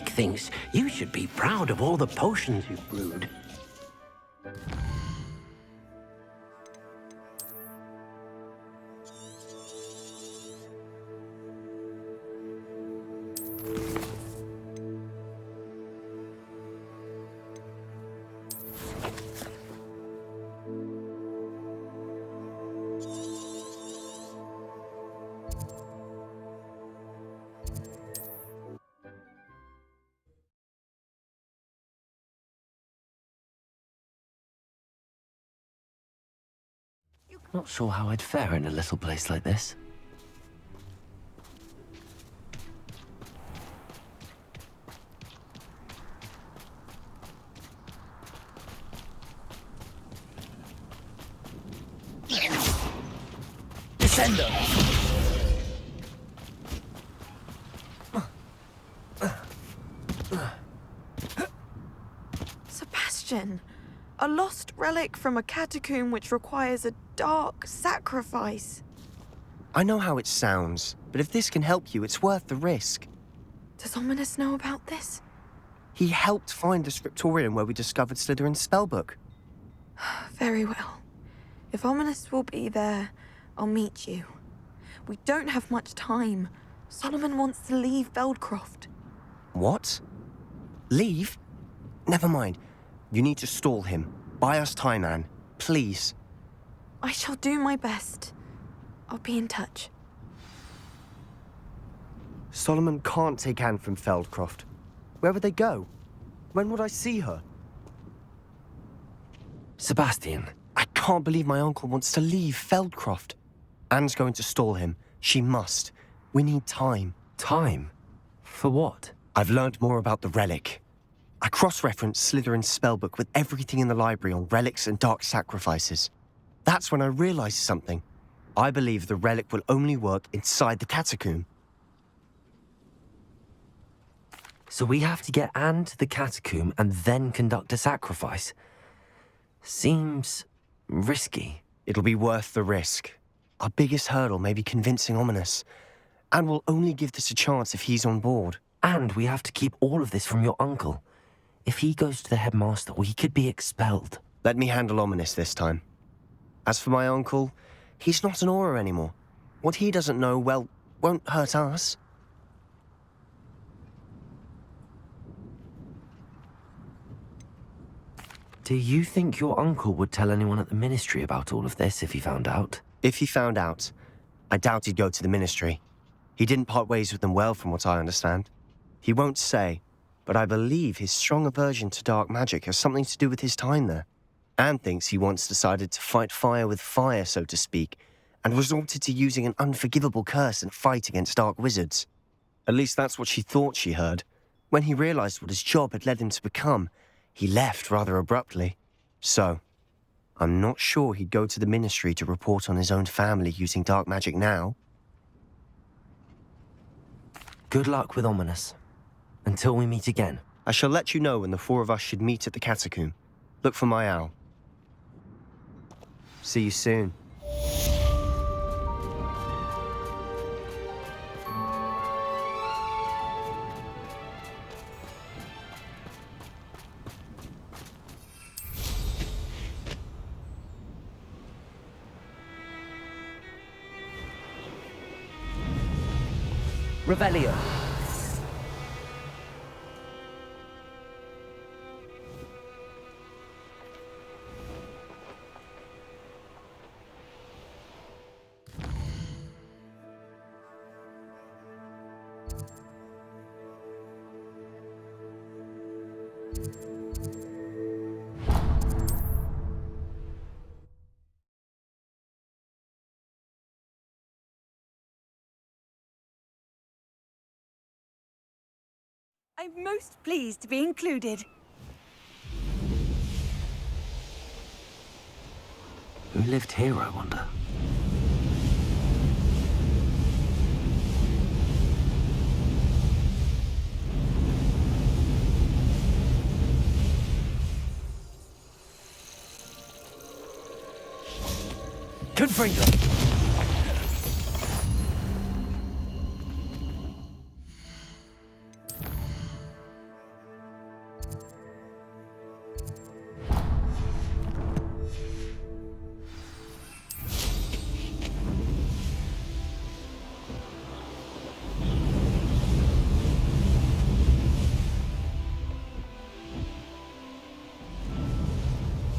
magic things. You should be proud of all the potions you've brewed. Not sure how I'd fare in a little place like this. Descender! Sebastian, a lost relic from a catacomb which requires a dark sacrifice. I know how it sounds, but if this can help you, it's worth the risk. Does Ominous know about this? He helped find the scriptorium where we discovered Slytherin's spellbook. Very well. If Ominous will be there, I'll meet you. We don't have much time. Solomon wants to leave Feldcroft. What? Leave? Never mind. You need to stall him. Buy us time, Anne. Please. I shall do my best. I'll be in touch. Solomon can't take Anne from Feldcroft. Where would they go? When would I see her? Sebastian. I can't believe my uncle wants to leave Feldcroft. Anne's going to stall him. She must. We need time. Time? For what? I've learned more about the relic. I cross-referenced Slytherin's spellbook with everything in the library on relics and dark sacrifices. That's when I realized something. I believe the relic will only work inside the catacomb. So we have to get Anne to the catacomb and then conduct a sacrifice. Seems risky. It'll be worth the risk. Our biggest hurdle may be convincing Ominous. And we'll only give this a chance if he's on board. And we have to keep all of this from your uncle. If he goes to the headmaster, we could be expelled. Let me handle Ominous this time. As for my uncle, he's not an Auror anymore. What he doesn't know, well, won't hurt us. Do you think your uncle would tell anyone at the ministry about all of this if he found out? If he found out, I doubt he'd go to the ministry. He didn't part ways with them well, from what I understand. He won't say, but I believe his strong aversion to dark magic has something to do with his time there. Anne thinks he once decided to fight fire with fire, so to speak, and resorted to using an unforgivable curse in a fight against dark wizards. At least that's what she thought she heard. When he realized what his job had led him to become, he left rather abruptly. So, I'm not sure he'd go to the ministry to report on his own family using dark magic now. Good luck with Ominous. Until we meet again. I shall let you know when the four of us should meet at the catacomb. Look for my owl. See you soon. Revelio. I'm most pleased to be included. Who lived here, I wonder? Confringo.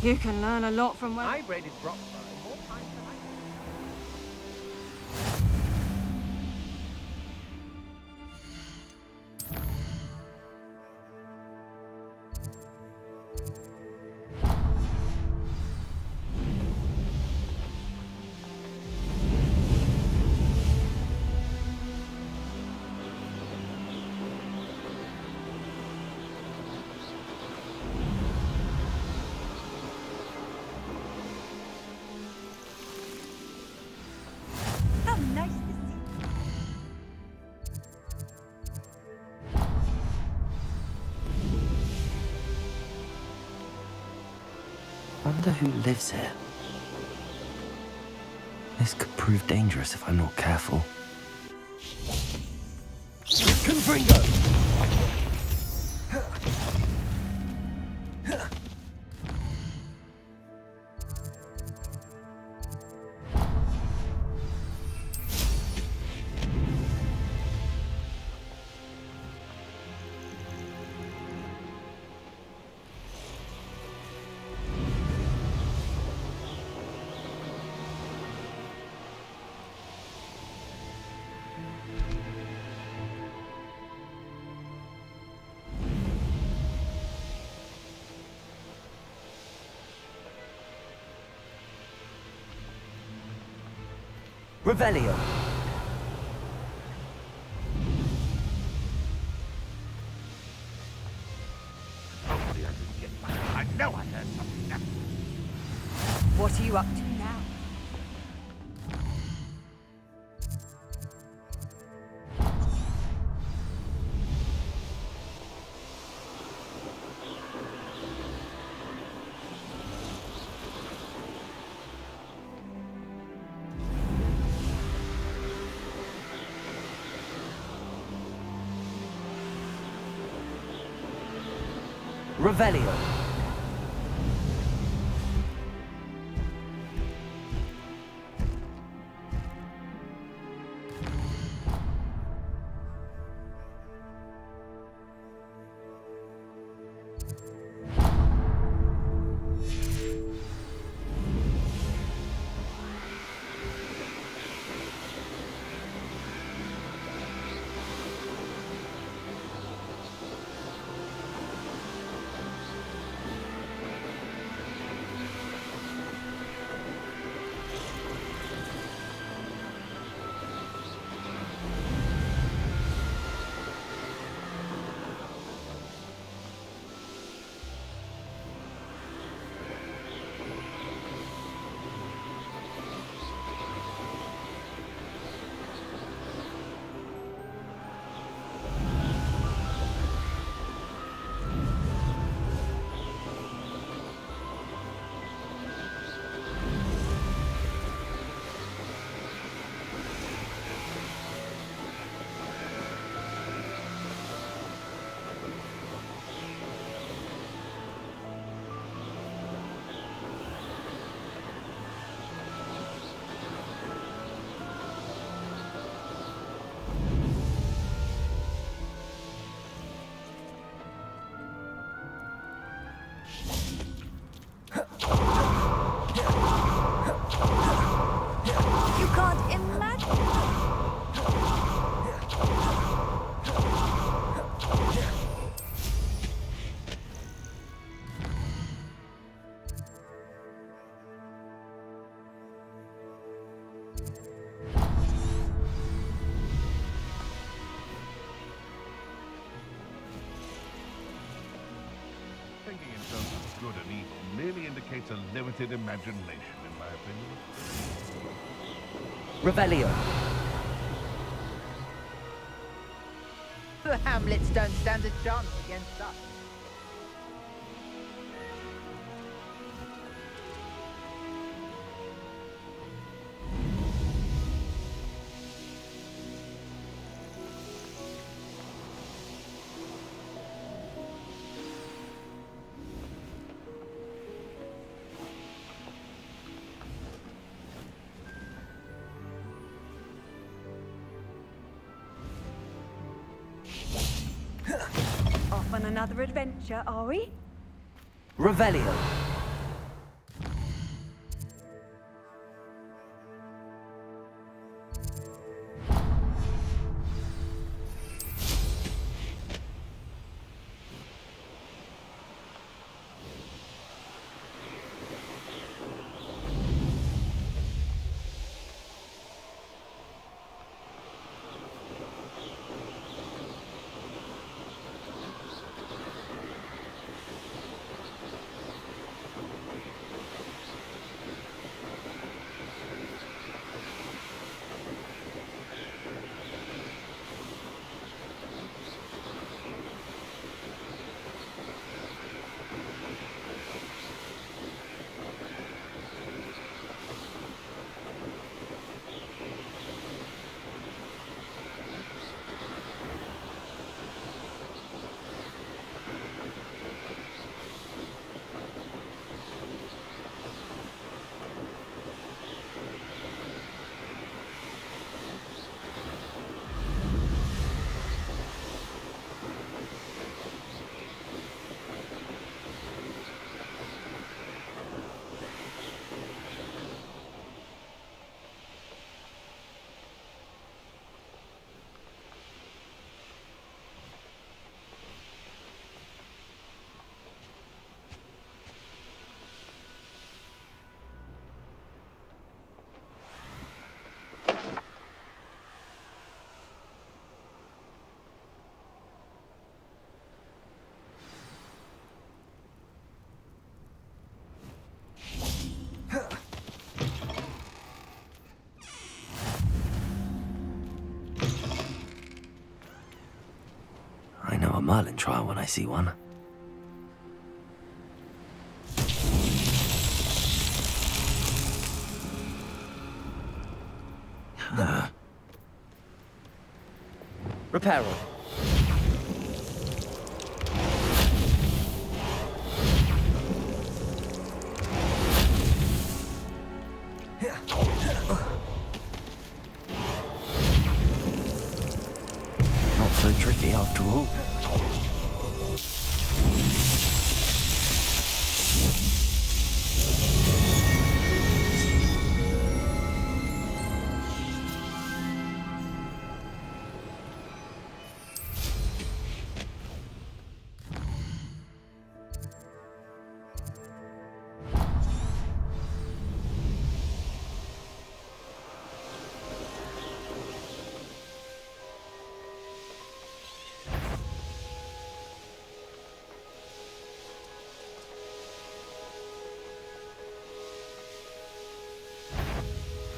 You can learn a lot from where... I raided Broxbury more times than I... How nice to see you. Wonder who lives here. This could prove dangerous if I'm not careful. Confringo! Revelio! Hopefully I didn't get back. I know I heard something. What are you up to now? Revelio! You can't imagine. Thinking in terms of good and evil merely indicates a limited imagination, in my opinion. Revelio! The Hamlets don't stand a chance against us. Off on another adventure, are we? Revelio! Merlin trial when I see one. Repair room. Not so tricky after all.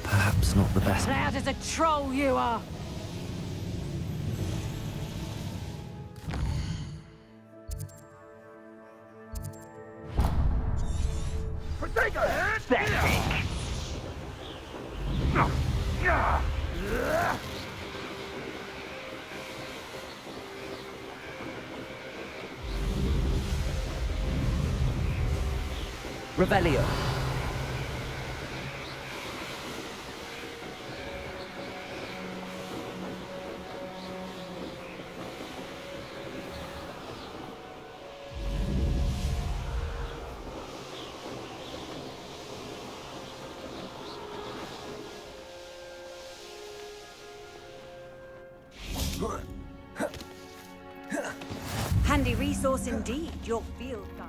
Perhaps not the best. Loud as a troll you are! Pathetic! Revelio. Handy resource indeed, your field guide.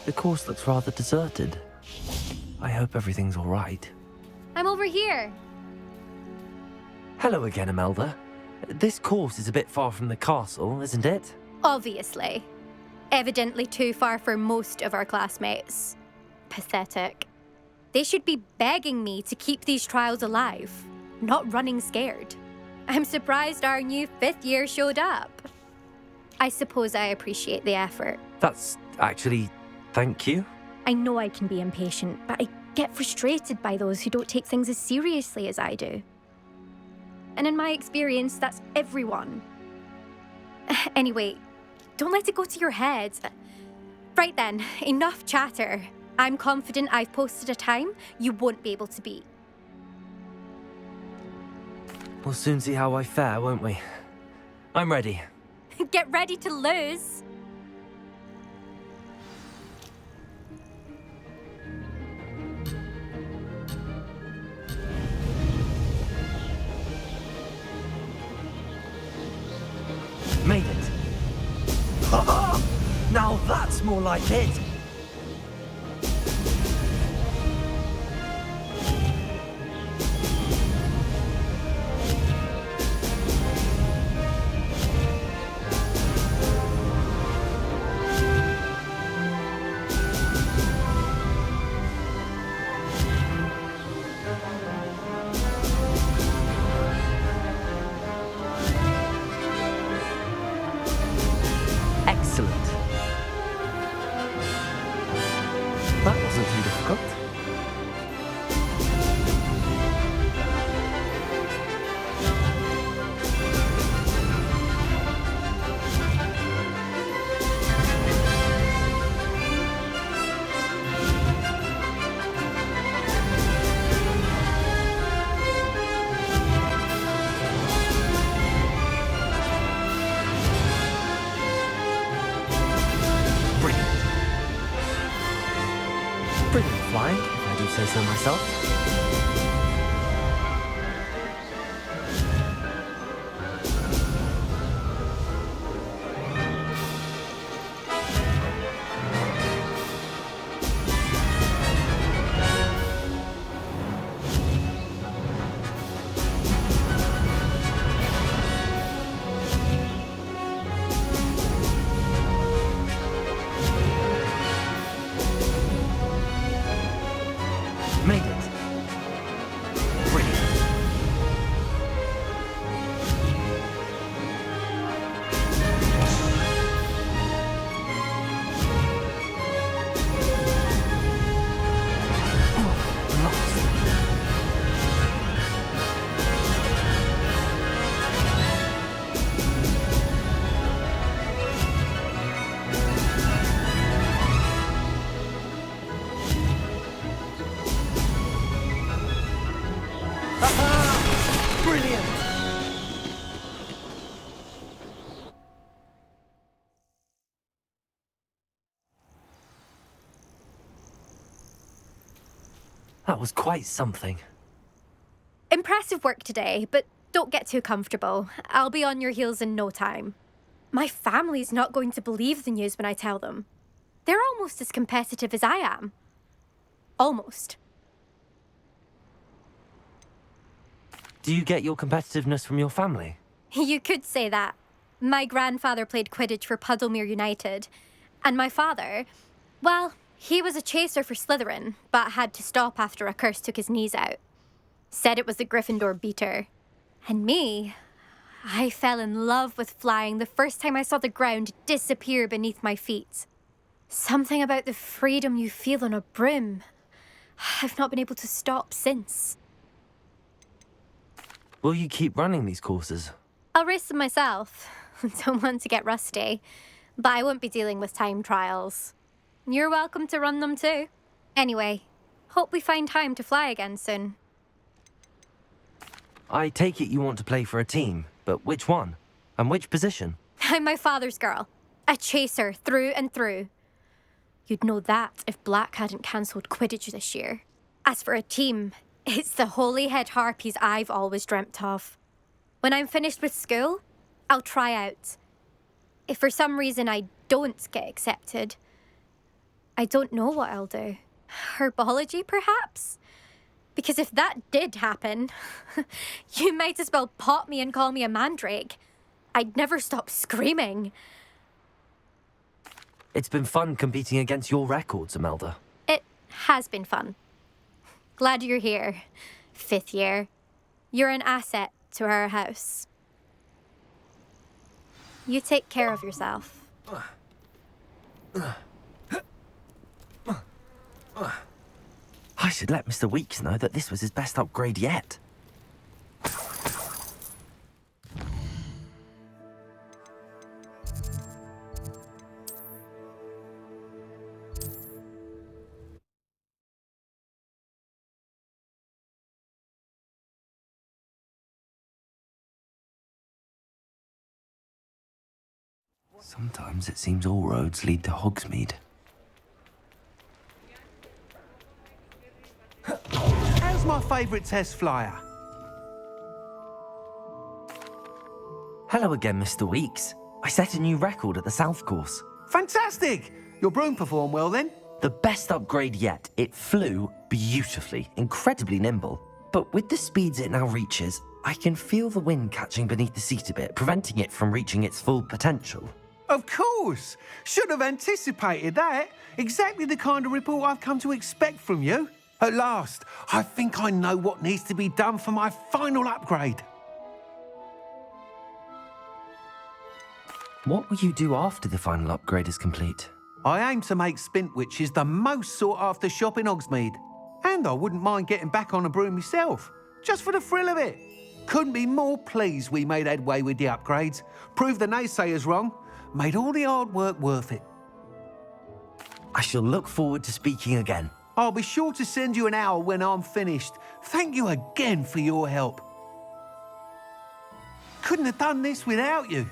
The course looks rather deserted. I hope everything's all right. I'm over here. Hello again, Imelda. This course is a bit far from the castle, isn't it? Obviously. Evidently too far for most of our classmates. Pathetic. They should be begging me to keep these trials alive, not running scared. I'm surprised our new 5th year showed up. I suppose I appreciate the effort. That's actually... thank you. I know I can be impatient, but I get frustrated by those who don't take things as seriously as I do. And in my experience, that's everyone. Anyway, don't let it go to your head. Right then, enough chatter. I'm confident I've posted a time you won't be able to beat. We'll soon see how I fare, won't we? I'm ready. Get ready to lose. Made it. Now that's more like it. Excellent. That wasn't too difficult. flying, if I do say so myself. Made it. Brilliant. Oh, lost. Brilliant! That was quite something. Impressive work today, but don't get too comfortable. I'll be on your heels in no time. My family's not going to believe the news when I tell them. They're almost as competitive as I am. Almost. Do you get your competitiveness from your family? You could say that. My grandfather played Quidditch for Puddlemere United. And my father, well, he was a chaser for Slytherin, but had to stop after a curse took his knees out. Said it was the Gryffindor beater. And me, I fell in love with flying the first time I saw the ground disappear beneath my feet. Something about the freedom you feel on a broom. I've not been able to stop since. Will you keep running these courses? I'll race them myself. Don't want to get rusty. But I won't be dealing with time trials. You're welcome to run them too. Anyway, hope we find time to fly again soon. I take it you want to play for a team, but which one? And which position? I'm my father's girl. A chaser through and through. You'd know that if Black hadn't cancelled Quidditch this year. As for a team, it's the Holyhead Harpies I've always dreamt of. When I'm finished with school, I'll try out. If for some reason I don't get accepted, I don't know what I'll do. Herbology, perhaps? Because if that did happen, you might as well pop me and call me a mandrake. I'd never stop screaming. It's been fun competing against your records, Imelda. It has been fun. Glad you're here, 5th year. You're an asset to our house. You take care of yourself. I should let Mr. Weeks know that this was his best upgrade yet. Sometimes it seems all roads lead to Hogsmeade. How's my favourite test flyer? Hello again, Mr. Weeks. I set a new record at the South Course. Fantastic! Your broom performed well then? The best upgrade yet. It flew beautifully, incredibly nimble. But with the speeds it now reaches, I can feel the wind catching beneath the seat a bit, preventing it from reaching its full potential. Of course! Should have anticipated that. Exactly the kind of report I've come to expect from you. At last, I think I know what needs to be done for my final upgrade. What will you do after the final upgrade is complete? I aim to make Spintwitches the most sought-after shop in Hogsmeade. And I wouldn't mind getting back on a broom myself, just for the thrill of it. Couldn't be more pleased we made headway with the upgrades, proved the naysayers wrong, made all the hard work worth it. I shall look forward to speaking again. I'll be sure to send you an owl when I'm finished. Thank you again for your help. Couldn't have done this without you.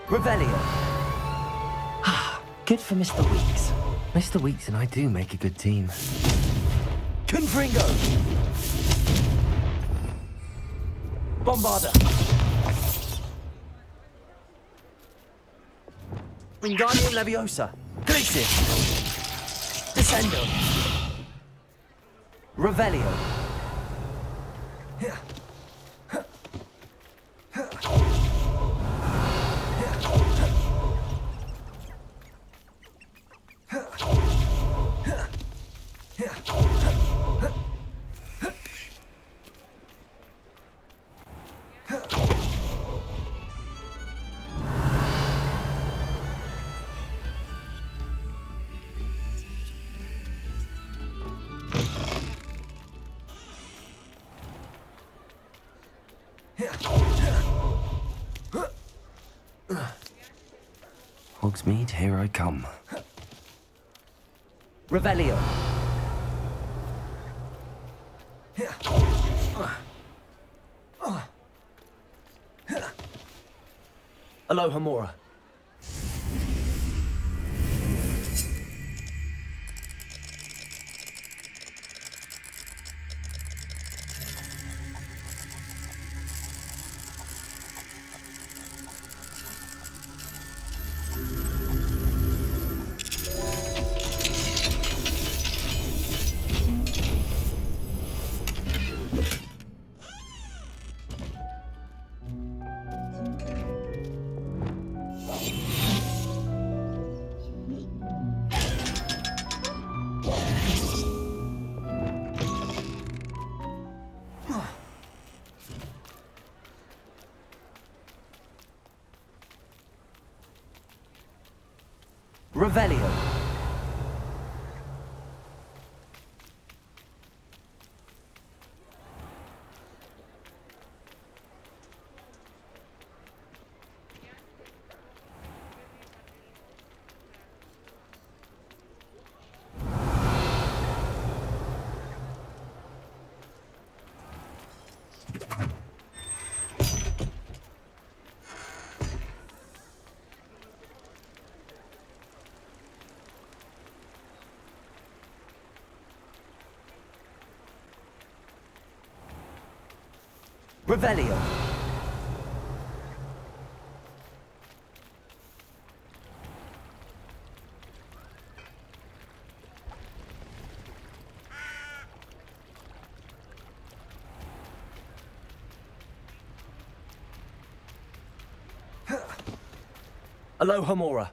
Revelio. Good for Mr. Weeks. Mr. Weeks and I do make a good team. Confringo! Bombarda! Wingardium Leviosa! Glacier! Descendo! Revelio. Hogsmeade, here I come. Revelio. Alohomora. Revelio. Revelio. Alohomora.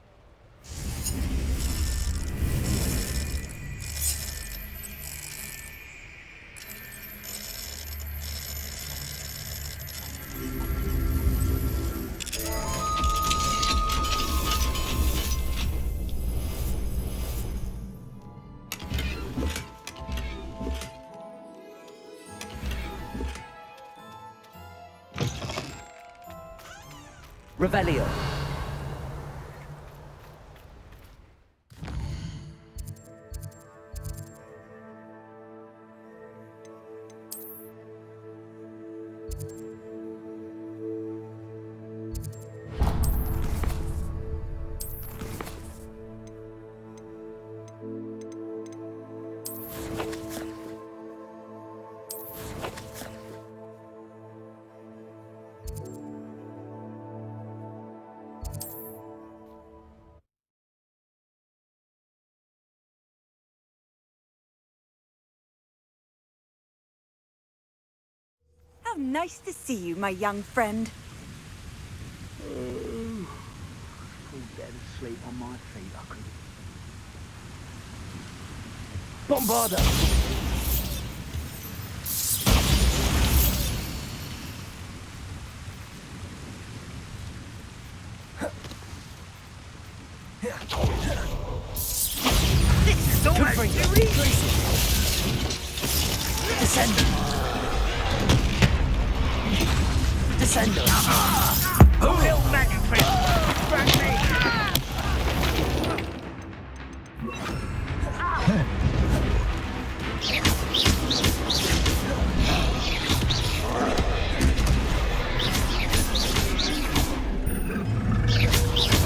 Revelio. How nice to see you, my young friend. Fall dead asleep on my feet, I could. Bombarda! This is almost too easy. Descendo! Descendo! Real magic fist. Grab me.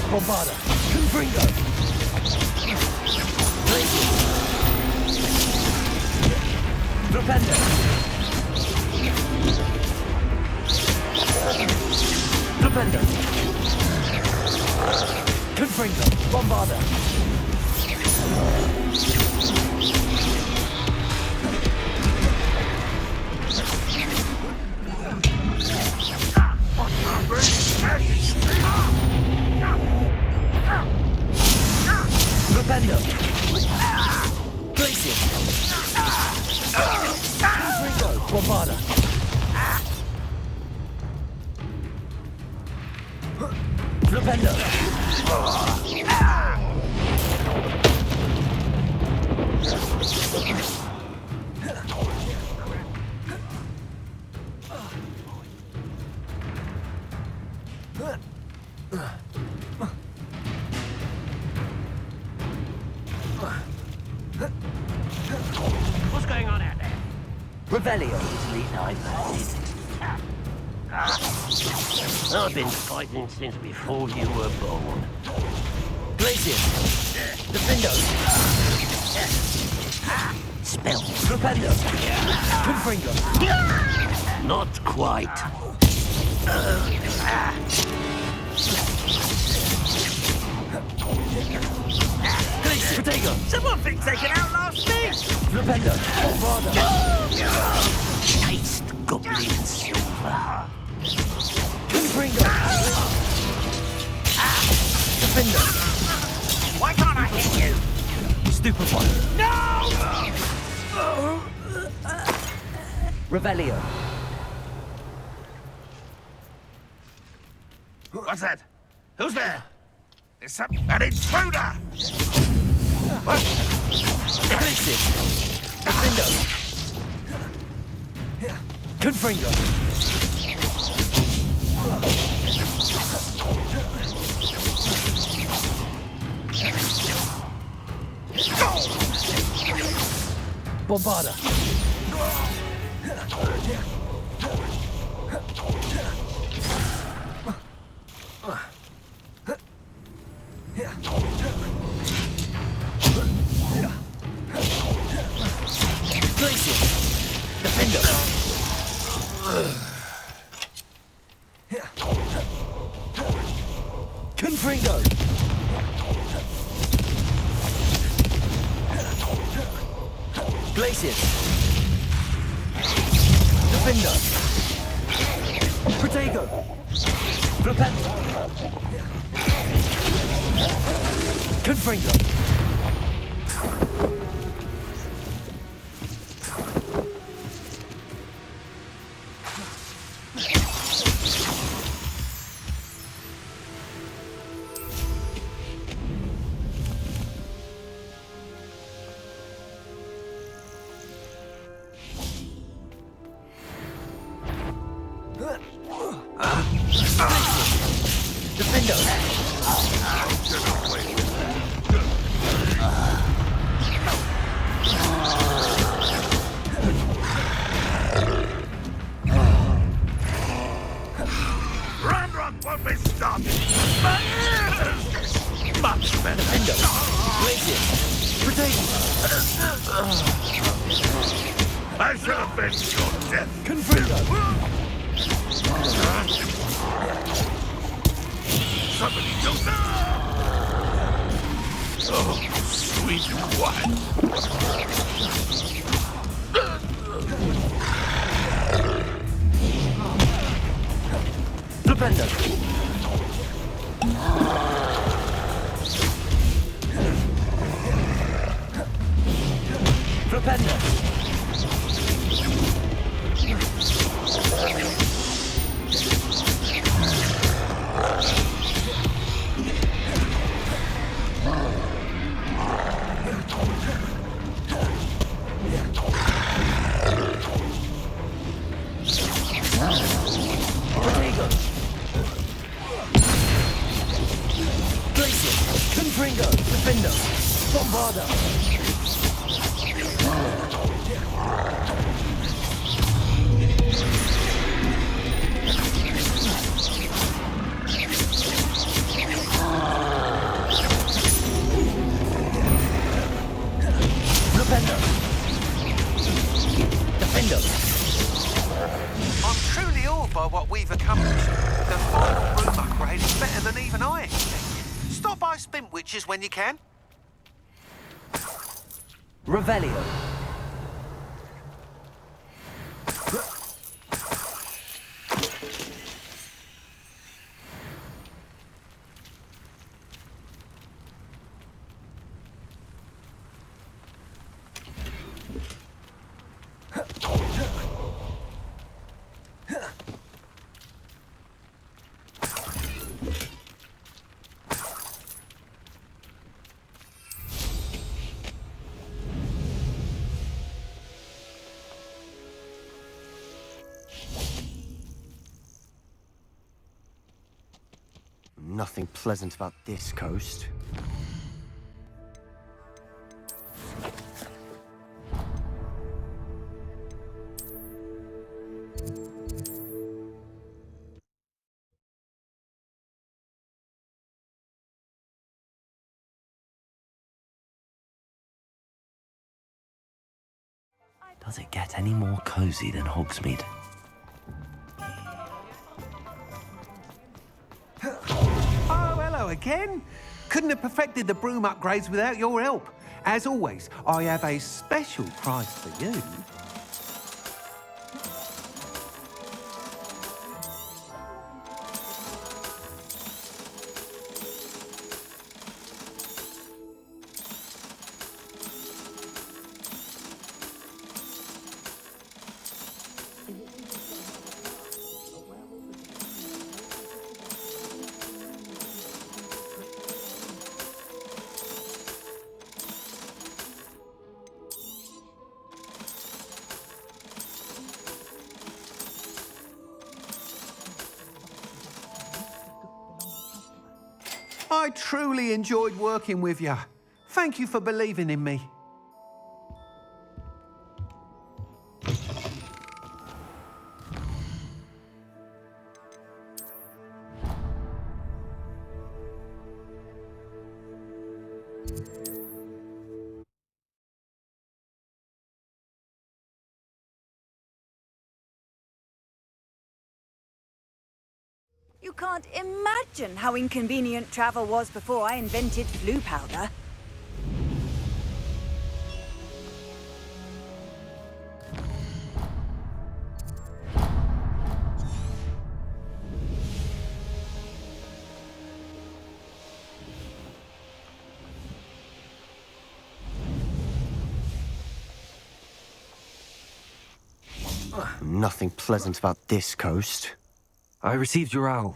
Bombarda! Confringo! Flipendo! Flipendo! Confringo! Bombarda! Flipendo! Glacier! Confringo! Bombarda! Flipendo! What's going on out there? Revelio! Easily diverted. I've been fighting since before you were born. Glacier! Defendo! Spell. Flipendo! Confringo! Not quite. Glacier! Protego! Someone thinks they can outlast me! Flipendo! Bombarda! Taste goblin silver. Confringo! Defendo! Why can't I hit you? Stupefy! No! Revelio! What's that? Who's there? It's an intruder! What? Glacier! Defendo! Confringo! Bombarda! Glacier! Defendo! Confringo! Glacier! Defendo! Protego! Flipendo! Confringo! Defendo! Ramrock won't be stopped! My ears! Much better! Defendo! Glacier! Protego! I shall avenge your death! Confringo! Somebody do that! Oh, sweet wine! Flipendo! Flipendo! Protego! Glacier! Confringo! Defendo! Bombarda! Defendo! an eye. Stop by Spintwitches when you can. Revelio. Nothing pleasant about this coast. Does it get any more cozy than Hogsmeade? Oh, hello again. Couldn't have perfected the broom upgrades without your help. As always, I have a special prize for you. I truly enjoyed working with you. Thank you for believing in me. You can't imagine how inconvenient travel was before I invented flu powder. Nothing pleasant about this coast. I received your owl.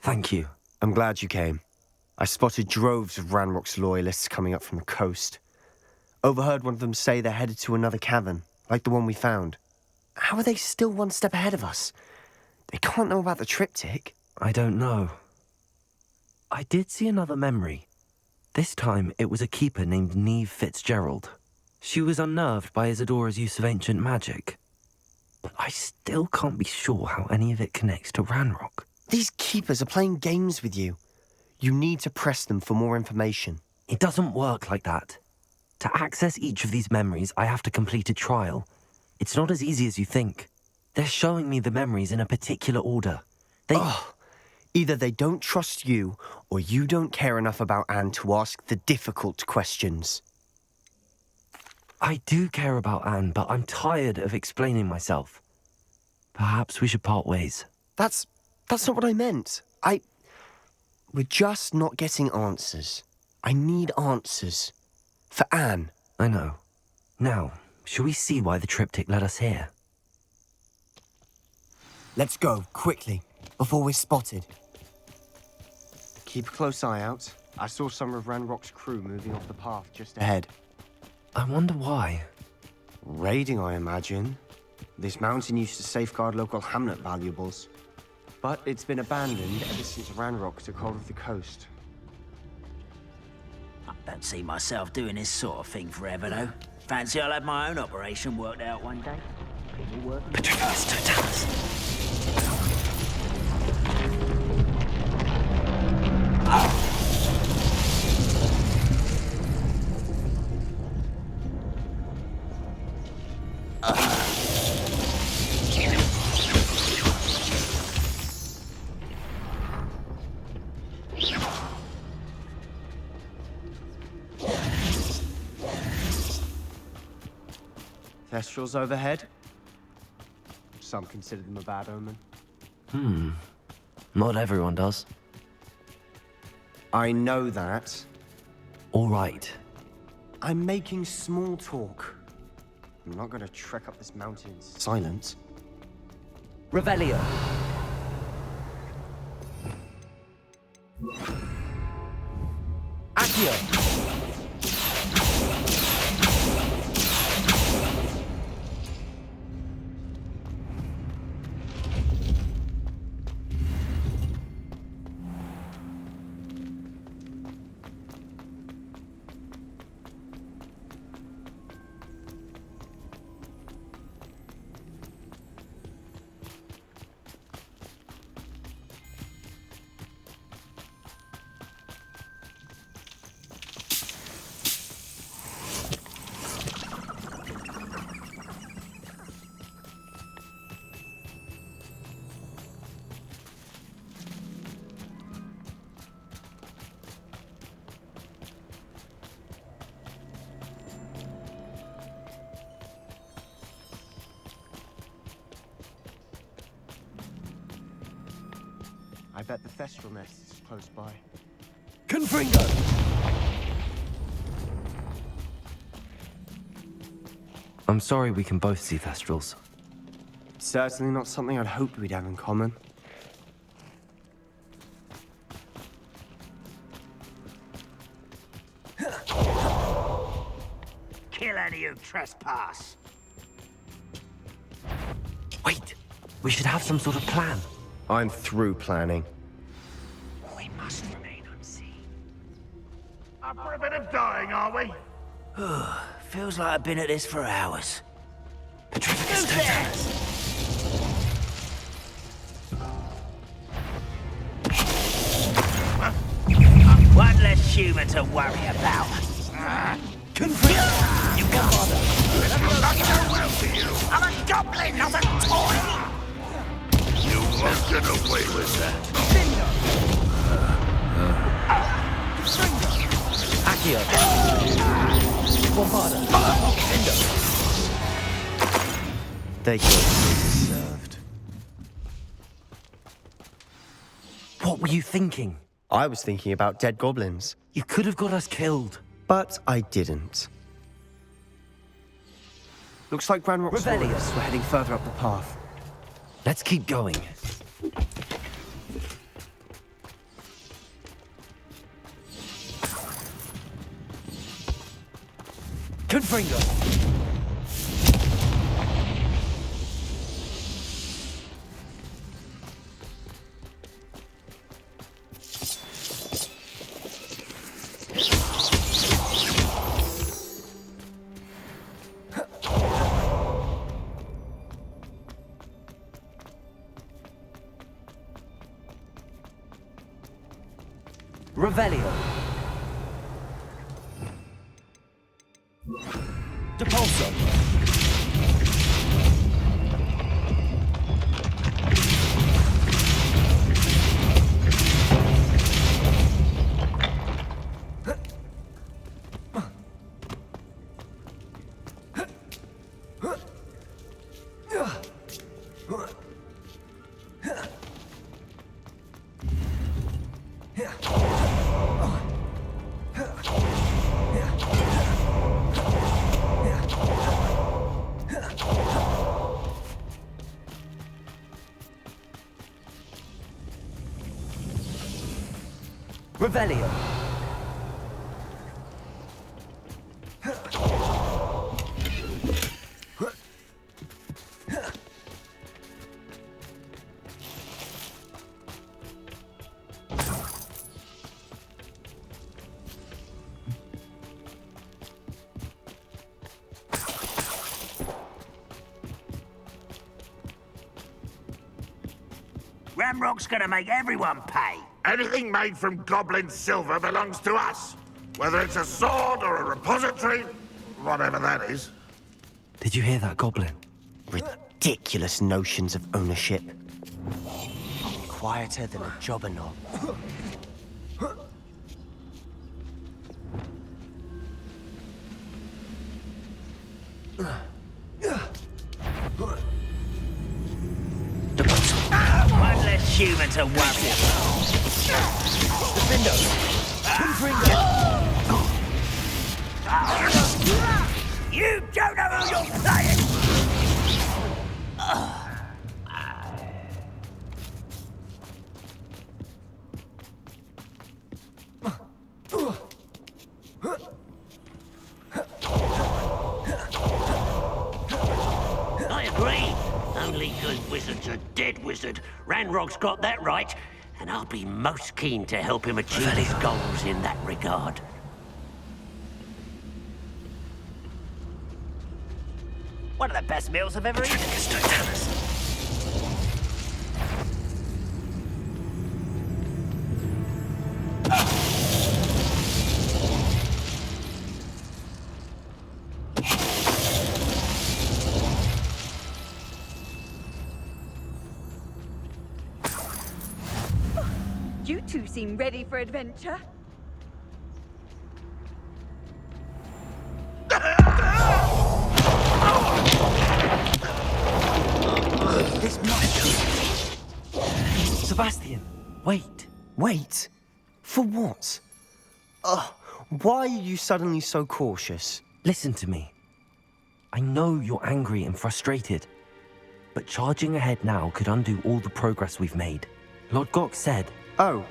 Thank you. I'm glad you came. I spotted droves of Ranrock's loyalists coming up from the coast. Overheard one of them say they're headed to another cavern, like the one we found. How are they still one step ahead of us? They can't know about the triptych. I don't know. I did see another memory. This time, it was a keeper named Neve Fitzgerald. She was unnerved by Isadora's use of ancient magic. But I still can't be sure how any of it connects to Ranrock. These keepers are playing games with you. You need to press them for more information. It doesn't work like that. To access each of these memories, I have to complete a trial. It's not as easy as you think. They're showing me the memories in a particular order. Either they don't trust you, or you don't care enough about Anne to ask the difficult questions. I do care about Anne, but I'm tired of explaining myself. Perhaps we should part ways. That's not what I meant. We're just not getting answers. I need answers. For Anne. I know. Now, shall we see why the triptych led us here? Let's go, quickly, before we're spotted. Keep a close eye out. I saw some of Ranrock's crew moving off the path just ahead. I wonder why. Raiding, I imagine. This mountain used to safeguard local hamlet valuables. But it's been abandoned ever since Ranrock took hold of the coast. I don't see myself doing this sort of thing forever, though. Fancy I'll have my own operation worked out one day. People working. Patronus Totalis. Thestrals overhead. Some consider them a bad omen. Not everyone does. I know that. All right. I'm making small talk. I'm not gonna trek up this mountain in silence. Revelio. Accio. I bet the Thestral nest is close by. Confringo. I'm sorry we can both see Thestrals. Certainly not something I'd hoped we'd have in common. Kill any who trespass. Wait, we should have some sort of plan. I'm through planning. We must remain unseen. Up for a bit of dying, are we? Feels like I've been at this for hours. Petrificus Totalis. One less human to worry about. Confringo. You can't bother. I'm a goblin, not a toy! You won't get away with that. Accio. Bombarda. They got served. What were you thinking? I was thinking about dead goblins, You could have got us killed. but I didn't. Looks like Grand Rock's Revelio. warriors were heading further up the path. Let's keep going. Confringo. Revelio. Depulso. Revelio. Ramrock's gonna make everyone pay. Anything made from goblin silver belongs to us. Whether it's a sword or a repository, whatever that is. Did you hear that, Goblin? Ridiculous notions of ownership. Quieter than a jobberknoll. human to worry about. You don't know who you're playing! I agree. Only good wizard's a dead wizard. Ranrock's got that right, and I'll be most keen to help him achieve his goals in that regard. One of the best meals I've ever eaten. You two seem ready for adventure. This must be... Sebastian, wait. Wait? For what? Why are you suddenly so cautious? Listen to me. I know you're angry and frustrated, but charging ahead now could undo all the progress we've made. Lord Gok said... Oh,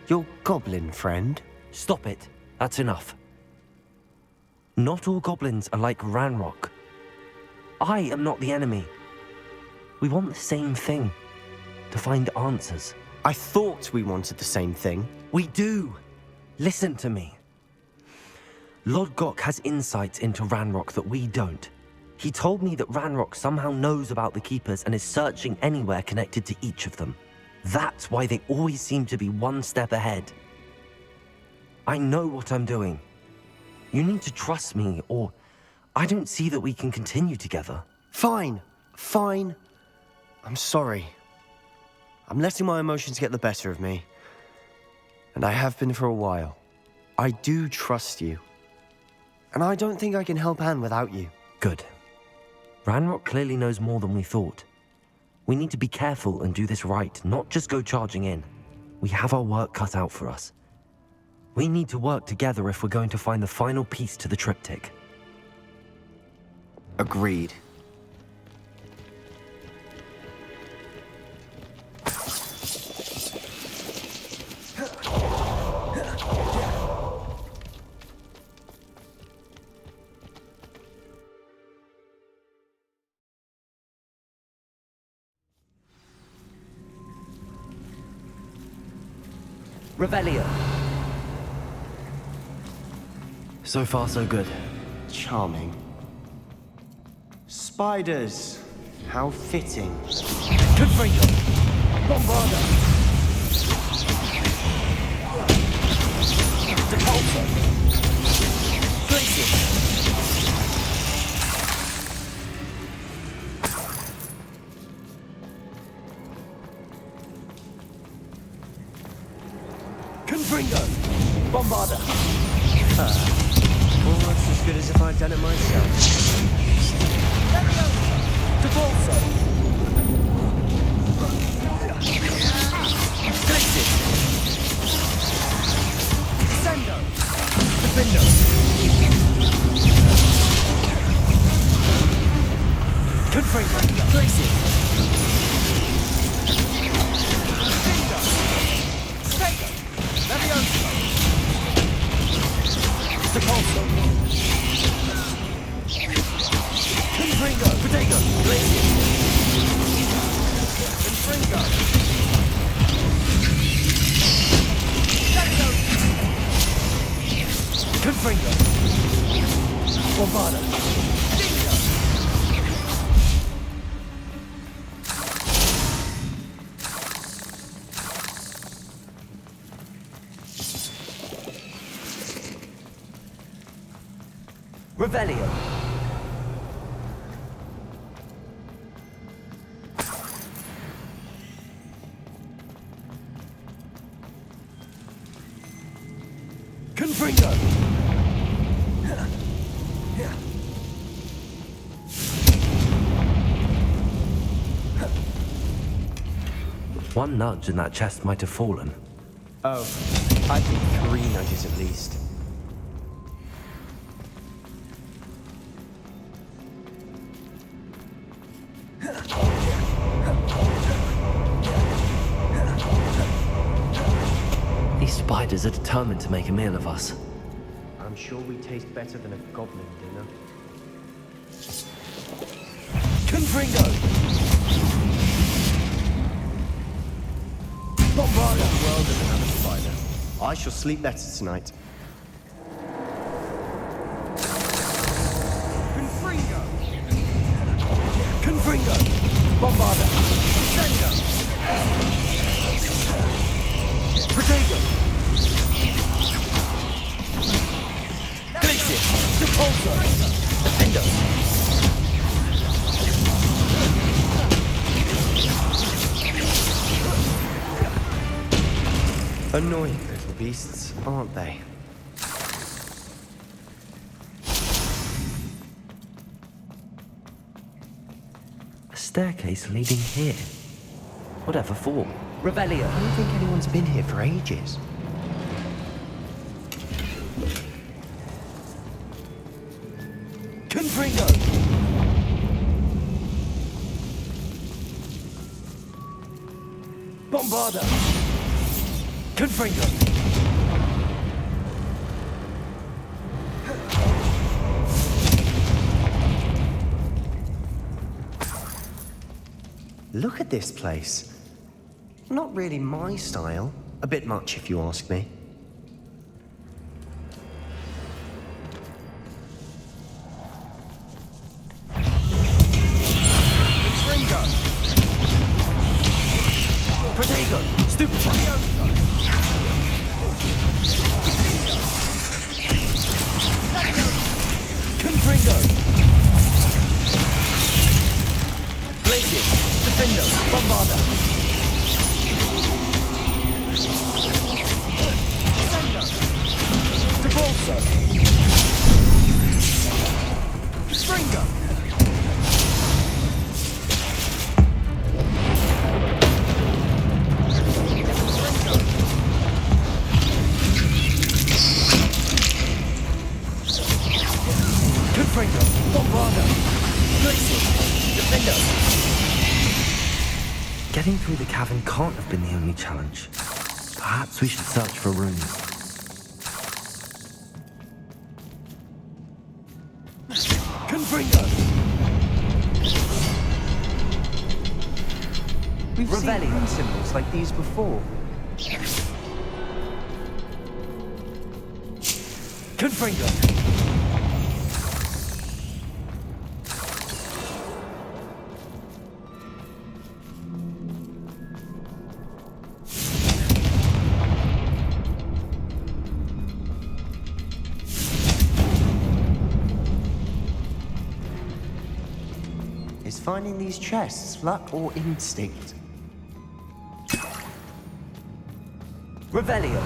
your goblin friend? Stop it. That's enough. Not all goblins are like Ranrock. I am not the enemy. We want the same thing. To find answers. I thought we wanted the same thing. We do. Listen to me. Lord Gok has insights into Ranrock that we don't. He told me that Ranrock somehow knows about the Keepers and is searching anywhere connected to each of them. That's why they always seem to be one step ahead. I know what I'm doing. You need to trust me, or I don't see that we can continue together. Fine. I'm sorry. I'm letting my emotions get the better of me. And I have been for a while. I do trust you. And I don't think I can help Anne without you. Good. Ranrock clearly knows more than we thought. We need to be careful and do this right, not just go charging in. We have our work cut out for us. We need to work together if we're going to find the final piece to the triptych. Agreed. Revelio. So far, so good. Charming. Spiders. How fitting. Confringo. Bombarda. Decalso. Blazing. Confringo. Bombarda. Almost as good as if I'd done it myself. Decalso. Blazing. Sendo. Defendo. Confringo. Blazing. Decalso. Confringo. Potato. Blazing. Confringo. Confringo. Bombarda. Revelio. Confringo. One nudge and that chest might have fallen. Oh, I think 3 nudges at least. These spiders are determined to make a meal of us. I'm sure we taste better than a goblin dinner. Confringo! Bombard the world of another spider. I shall sleep better tonight. Confringo! Confringo! Bombarda! Sengo! Protego! Glacier! Depulso! Defendo! Annoying little beasts, aren't they? A staircase leading here. Whatever for? Revelio! I don't think anyone's been here for ages. Confringo! Bombarda! Confringo! Look at this place. Not really my style. A bit much, if you ask me. Confringo! Protego! Stupefy! Confringo! Glacier! Defendo! Bombarda! Sengo! Depulso! Stringo! Confringo! Bombarda! Glacier! Defendo! Getting through the cavern can't have been the only challenge. Perhaps we should search for rooms. Confringo! We've seen rune symbols like these before. Confringo! Is finding these chests luck or instinct? Revelio!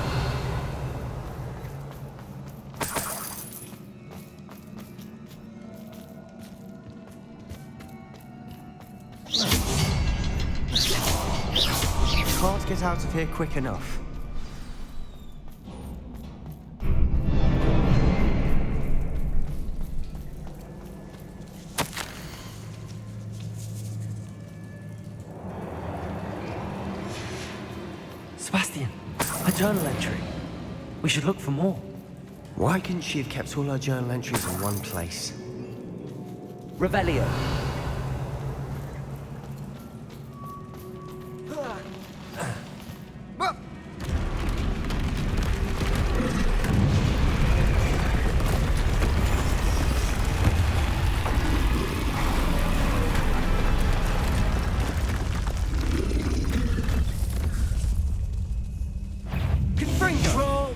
Can't get out of here quick enough. Sebastian, a journal entry. We should look for more. Why couldn't she have kept all her journal entries in one place? Revelio. Confringo!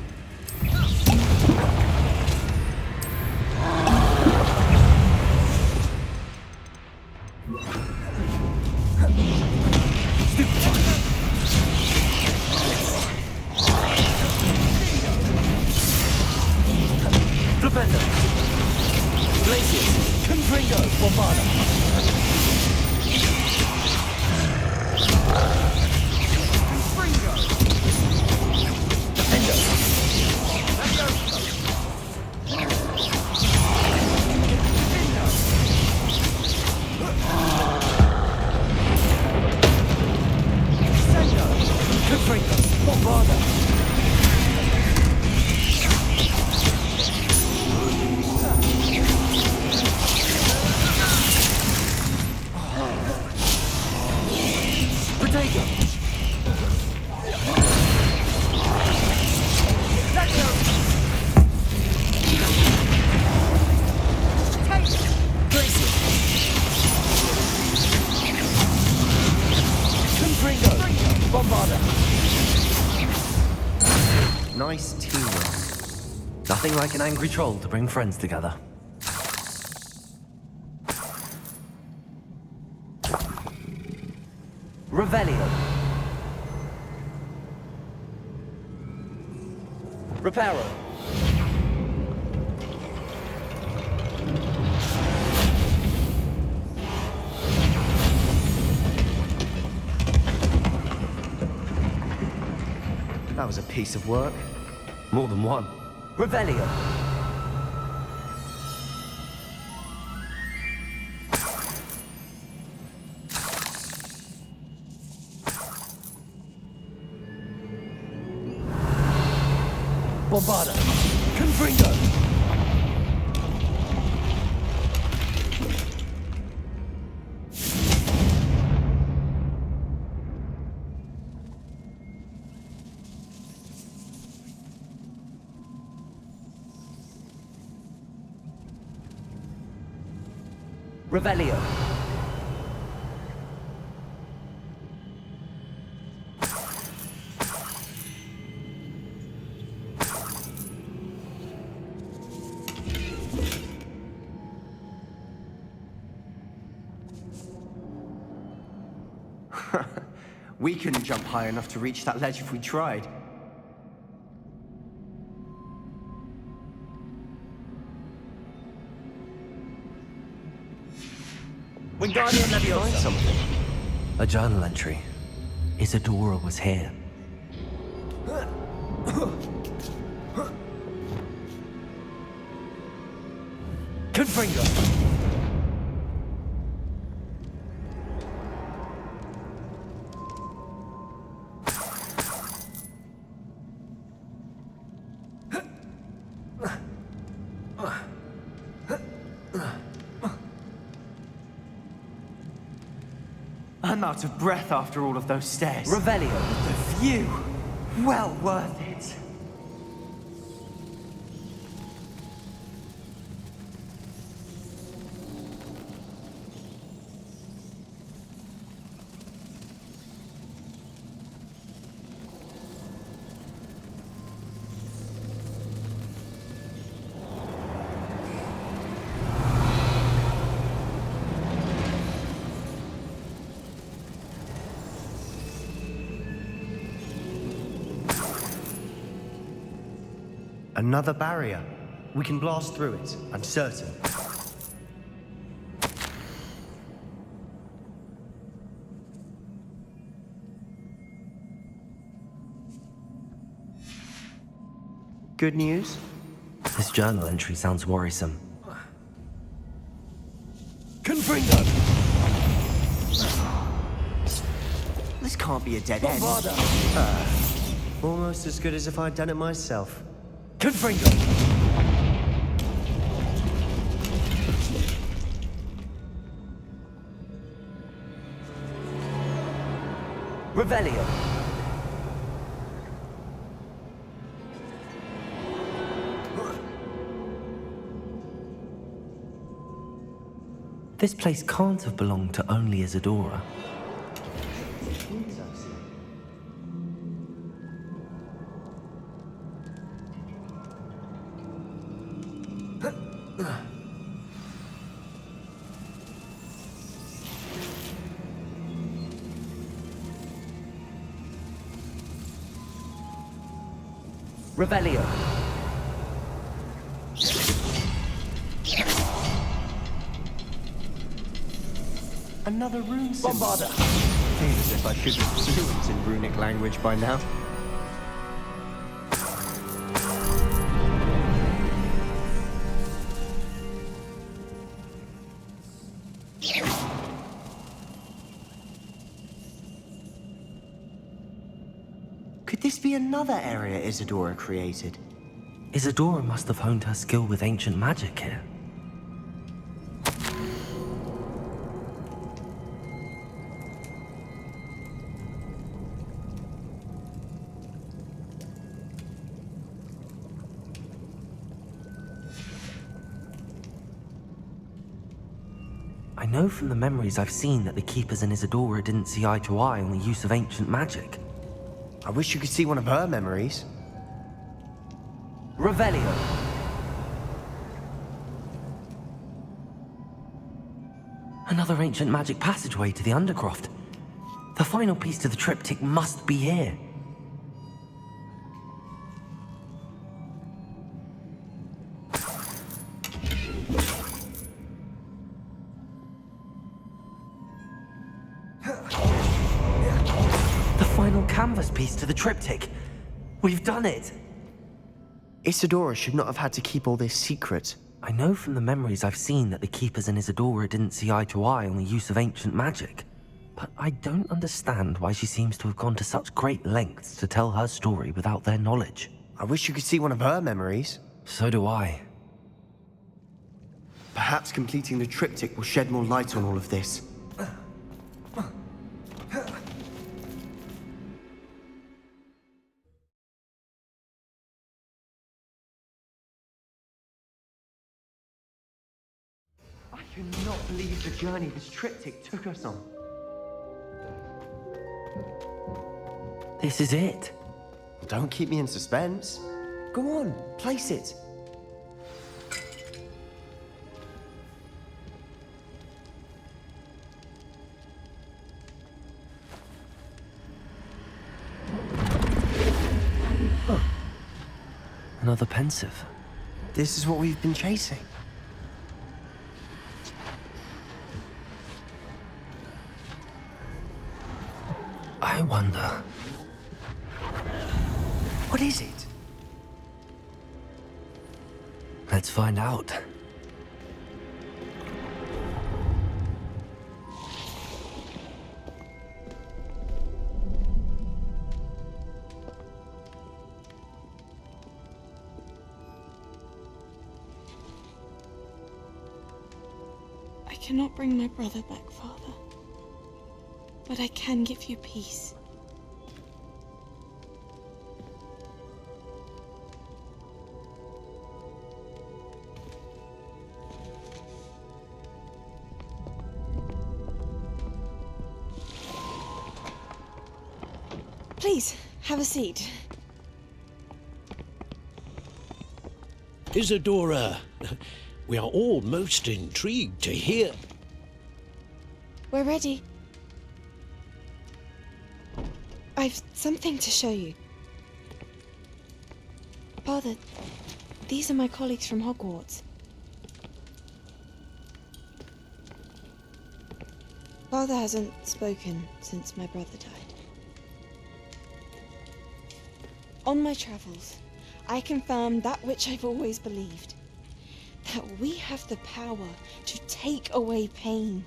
Nice teamwork. Nothing like an angry troll to bring friends together. Revelio. Reparo. That was a piece of work. More than one. Revelio. Bombarda. Confringo. Revelio. We couldn't jump high enough to reach that ledge if we tried. Wingardium Leviosa. A journal entry. Isadora was here. Confringo. I'm out of breath after all of those stairs. Revelio. The view! Well worth it. Another barrier. We can blast through it, I'm certain. Good news? This journal entry sounds worrisome. Confringo! This can't be a dead end. Almost as good as if I'd done it myself. Confringo! Revelio. This place can't have belonged to only Isadora. Revelio. Another rune symbol. Bombarda. Seems as if I should be fluent in runic language by now. Could this be another area Isadora created? Isadora must have honed her skill with ancient magic here. I know from the memories I've seen that the Keepers and Isadora didn't see eye to eye on the use of ancient magic. I wish you could see one of her memories. Revelio. Another ancient magic passageway to the Undercroft. The final piece to the triptych must be here. The final canvas piece to the triptych. We've done it. Isadora should not have had to keep all this secret. I know from the memories I've seen that the Keepers and Isadora didn't see eye to eye on the use of ancient magic. But I don't understand why she seems to have gone to such great lengths to tell her story without their knowledge. I wish you could see one of her memories. So do I. Perhaps completing the triptych will shed more light on all of this. I cannot believe the journey this triptych took us on. This is it. Don't keep me in suspense. Go on, place it. Another pensive. This is what we've been chasing. I wonder. What is it? Let's find out. I cannot bring my brother back, Father. But I can give you peace. Please, have a seat. Isadora, we are all most intrigued to hear. We're ready. I've something to show you. Father, these are my colleagues from Hogwarts. Father hasn't spoken since my brother died. On my travels, I confirmed that which I've always believed. That we have the power to take away pain.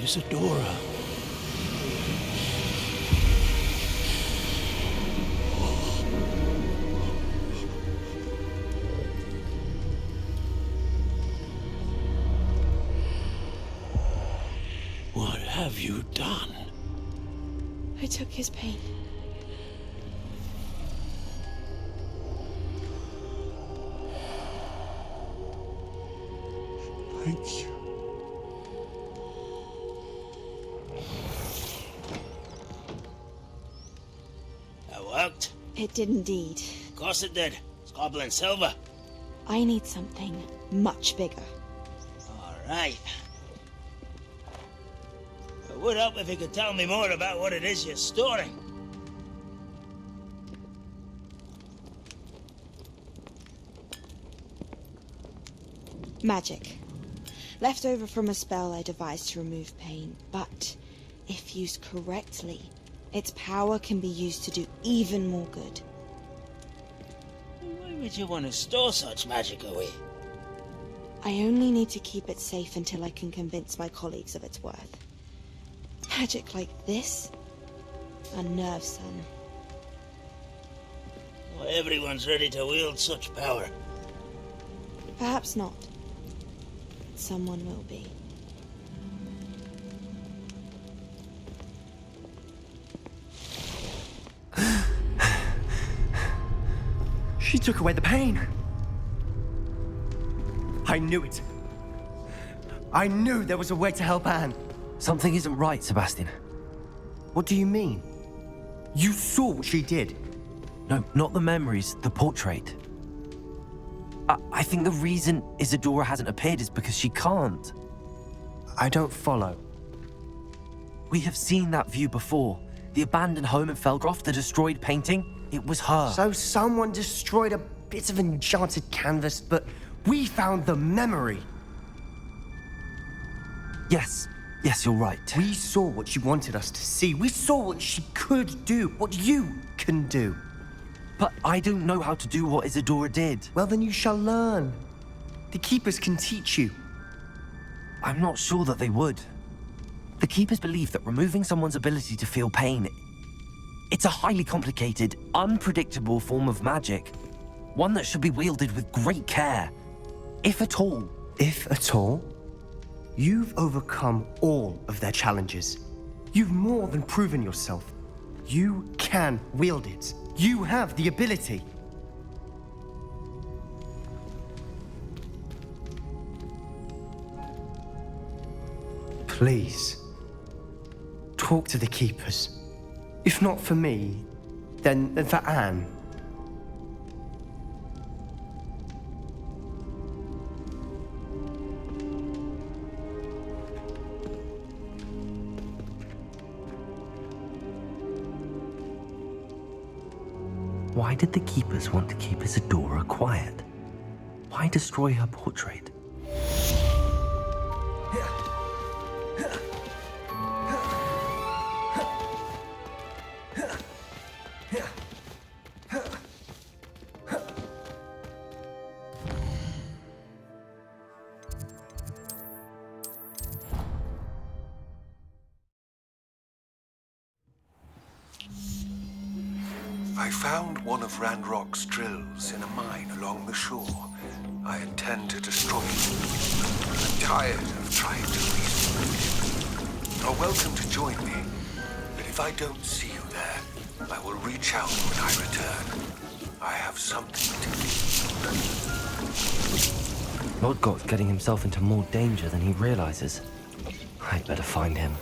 Isadora. What have you done? I took his pain. Thank you. That worked? It did indeed. Of course it did. It's goblin silver. I need something much bigger. All right. It would help if you could tell me more about what it is you're storing. Magic. Left over from a spell I devised to remove pain, but if used correctly, its power can be used to do even more good. Why would you want to store such magic away? I only need to keep it safe until I can convince my colleagues of its worth. Magic like this? Unnerves some. Not everyone's ready to wield such power. Perhaps not. But someone will be. She took away the pain. I knew it. I knew there was a way to help Anne. Something isn't right, Sebastian. What do you mean? You saw what she did. No, not the memories, the portrait. I think the reason Isadora hasn't appeared is because she can't. I don't follow. We have seen that view before. The abandoned home in Felgroth, the destroyed painting. It was her. So someone destroyed a bit of enchanted canvas, but we found the memory. Yes, you're right. We saw what she wanted us to see. We saw what she could do, what you can do. But I don't know how to do what Isadora did. Well, then you shall learn. The Keepers can teach you. I'm not sure that they would. The Keepers believe that removing someone's ability to feel pain, it's a highly complicated, unpredictable form of magic. One that should be wielded with great care. If at all. If at all? You've overcome all of their challenges. You've more than proven yourself. You can wield it. You have the ability. Please, talk to the Keepers. If not for me, then for Anne. Why did the Keepers want to keep Isadora quiet? Why destroy her portrait? I found one of Ranrock's drills in a mine along the shore. I intend to destroy it. I'm tired of trying to reason with you. You're welcome to join me, but if I don't see you there, I will reach out when I return. I have something to give. Lodgott's getting himself into more danger than he realizes. I'd better find him.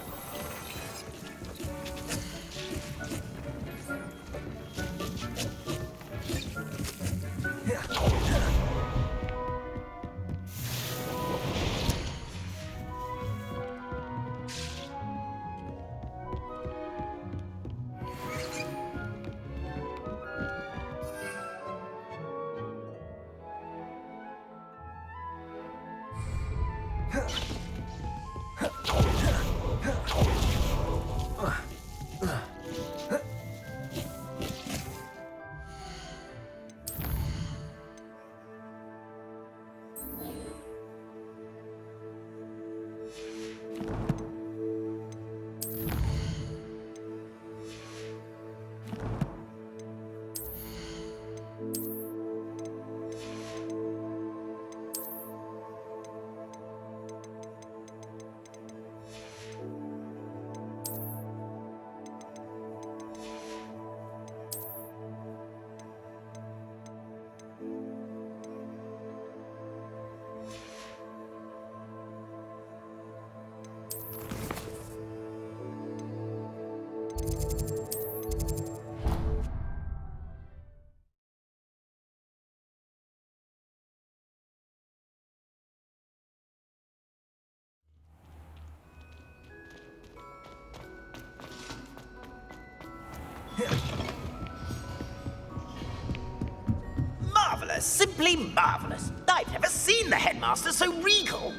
Marvelous, simply marvelous. I've never seen the headmaster so regal.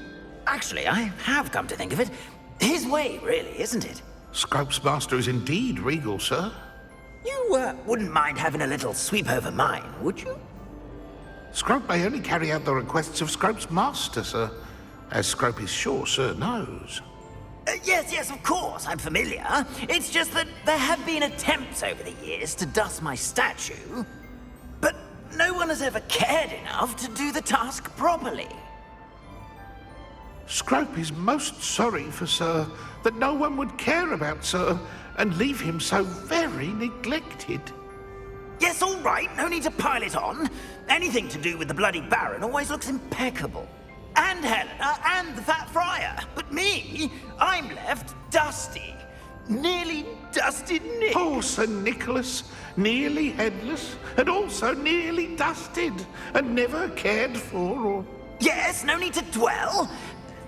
Actually, I have come to think of it. His way, really, isn't it? Scrope's master is indeed regal, sir. You wouldn't mind having a little sweep over mine, would you? Scrope may only carry out the requests of Scrope's master, sir. As Scrope is sure sir knows. Yes, of course, I'm familiar. It's just that there have been attempts over the years to dust my statue, but no one has ever cared enough to do the task properly. Scrope is most sorry for Sir that no one would care about Sir and leave him so very neglected. Yes, all right, no need to pile it on. Anything to do with the bloody Baron always looks impeccable. And Helena, and the Fat Friar. But me, I'm left dusty. Nearly dusted Nick. Poor Sir Nicholas, nearly headless, and also nearly dusted, and never cared for or... Yes, no need to dwell.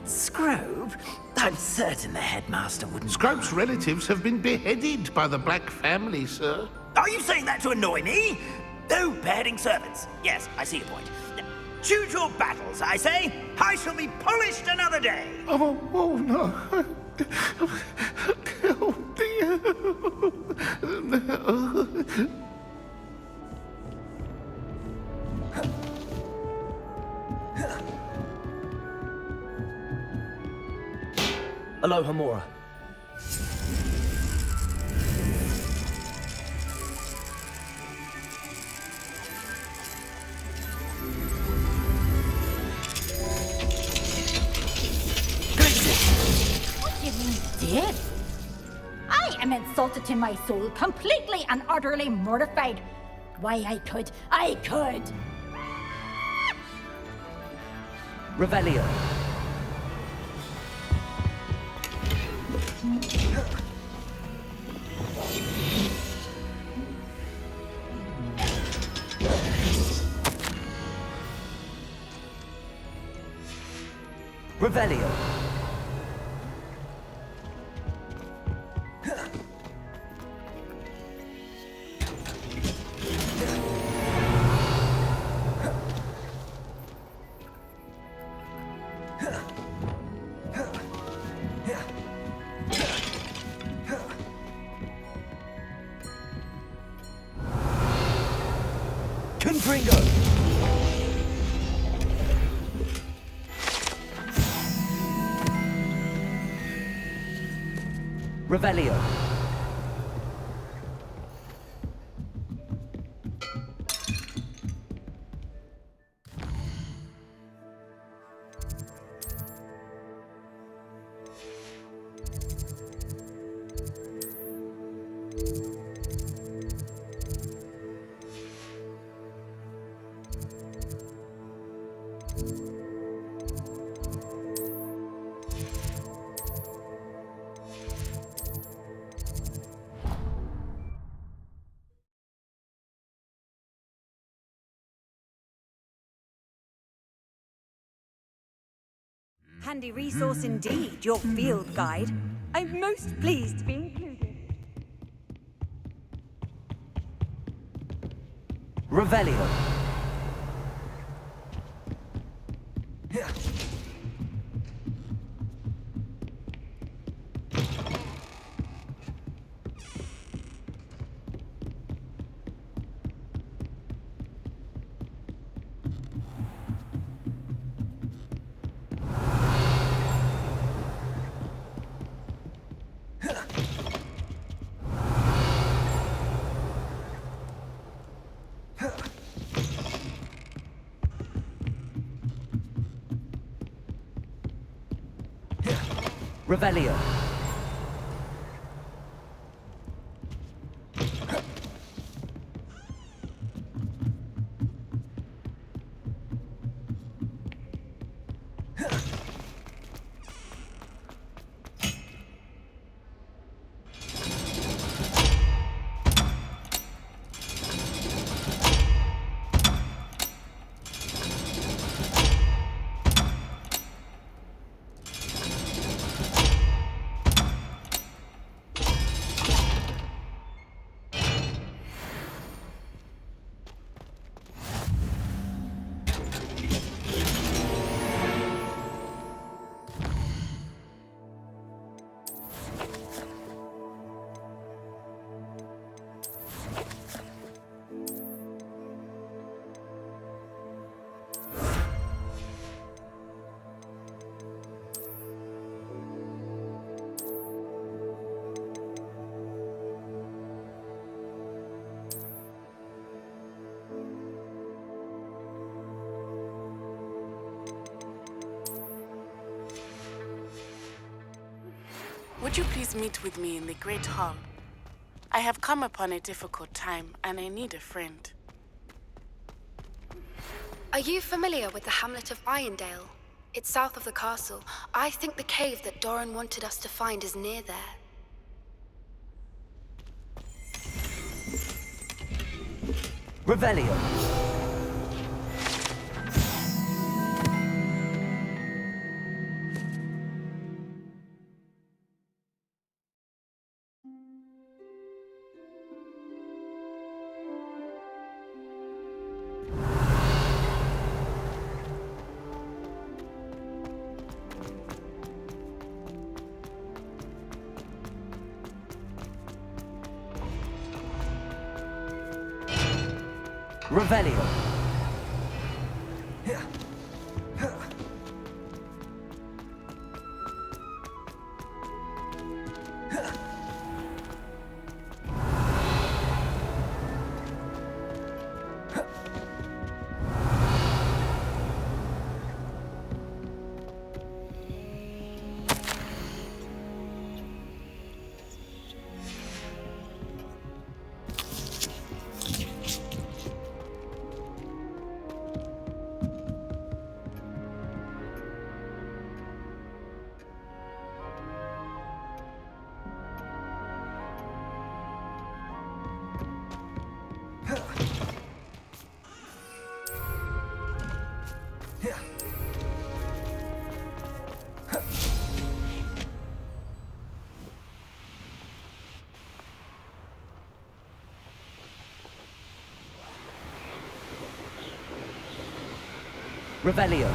Scrope, I'm certain the headmaster wouldn't... Scrope's relatives have been beheaded by the Black family, sir. Are you saying that to annoy me? Oh, beheading servants. Yes, I see your point. Choose your battles, I say. I shall be polished another day. Oh no. Oh, dear. Aloha Mora. What do you mean, dead? I am insulted to my soul, completely and utterly mortified. Why, I could. Revelio. Revelio. Confringo. Revelio. Handy resource indeed, your field guide. I'm most pleased to be included. Revelio. Revelio. Would you please meet with me in the Great Hall? I have come upon a difficult time, and I need a friend. Are you familiar with the hamlet of Irondale? It's south of the castle. I think the cave that Doran wanted us to find is near there. Revelio. Revelio. Revelio.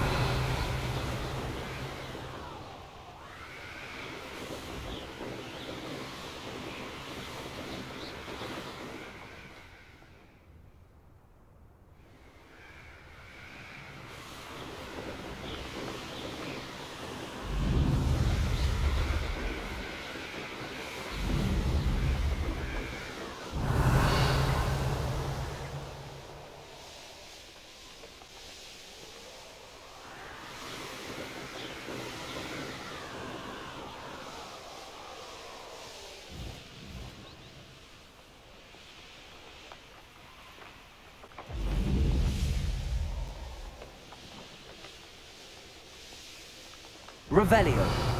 Revelio.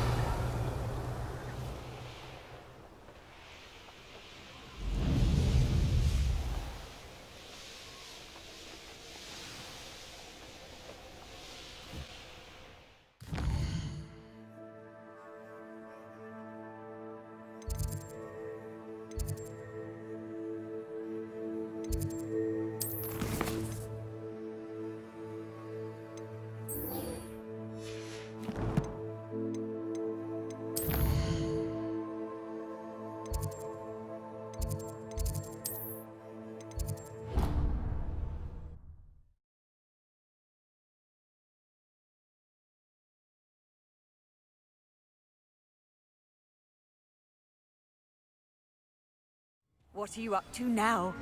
What are you up to now?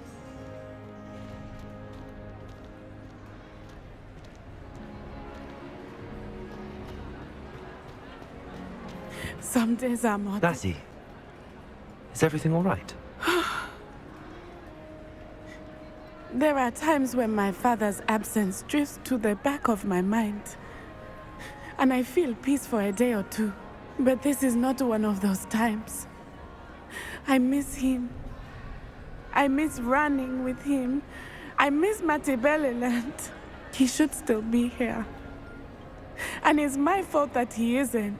Some days I'm not. Natty, is everything all right? There are times when my father's absence drifts to the back of my mind, and I feel peace for a day or two. But this is not one of those times. I miss him. I miss running with him. I miss Matibeleland. He should still be here. And it's my fault that he isn't.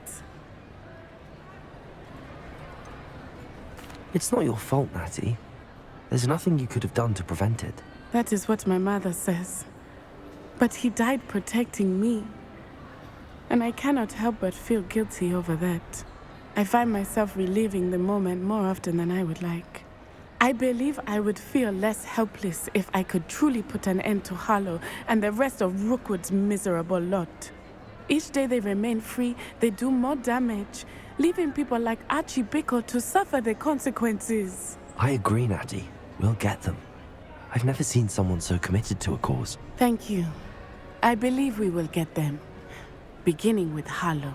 It's not your fault, Natty. There's nothing you could have done to prevent it. That is what my mother says. But he died protecting me. And I cannot help but feel guilty over that. I find myself reliving the moment more often than I would like. I believe I would feel less helpless if I could truly put an end to Harlow and the rest of Rookwood's miserable lot. Each day they remain free, they do more damage, leaving people like Archie Bickle to suffer the consequences. I agree, Natty. We'll get them. I've never seen someone so committed to a cause. Thank you. I believe we will get them, beginning with Harlow.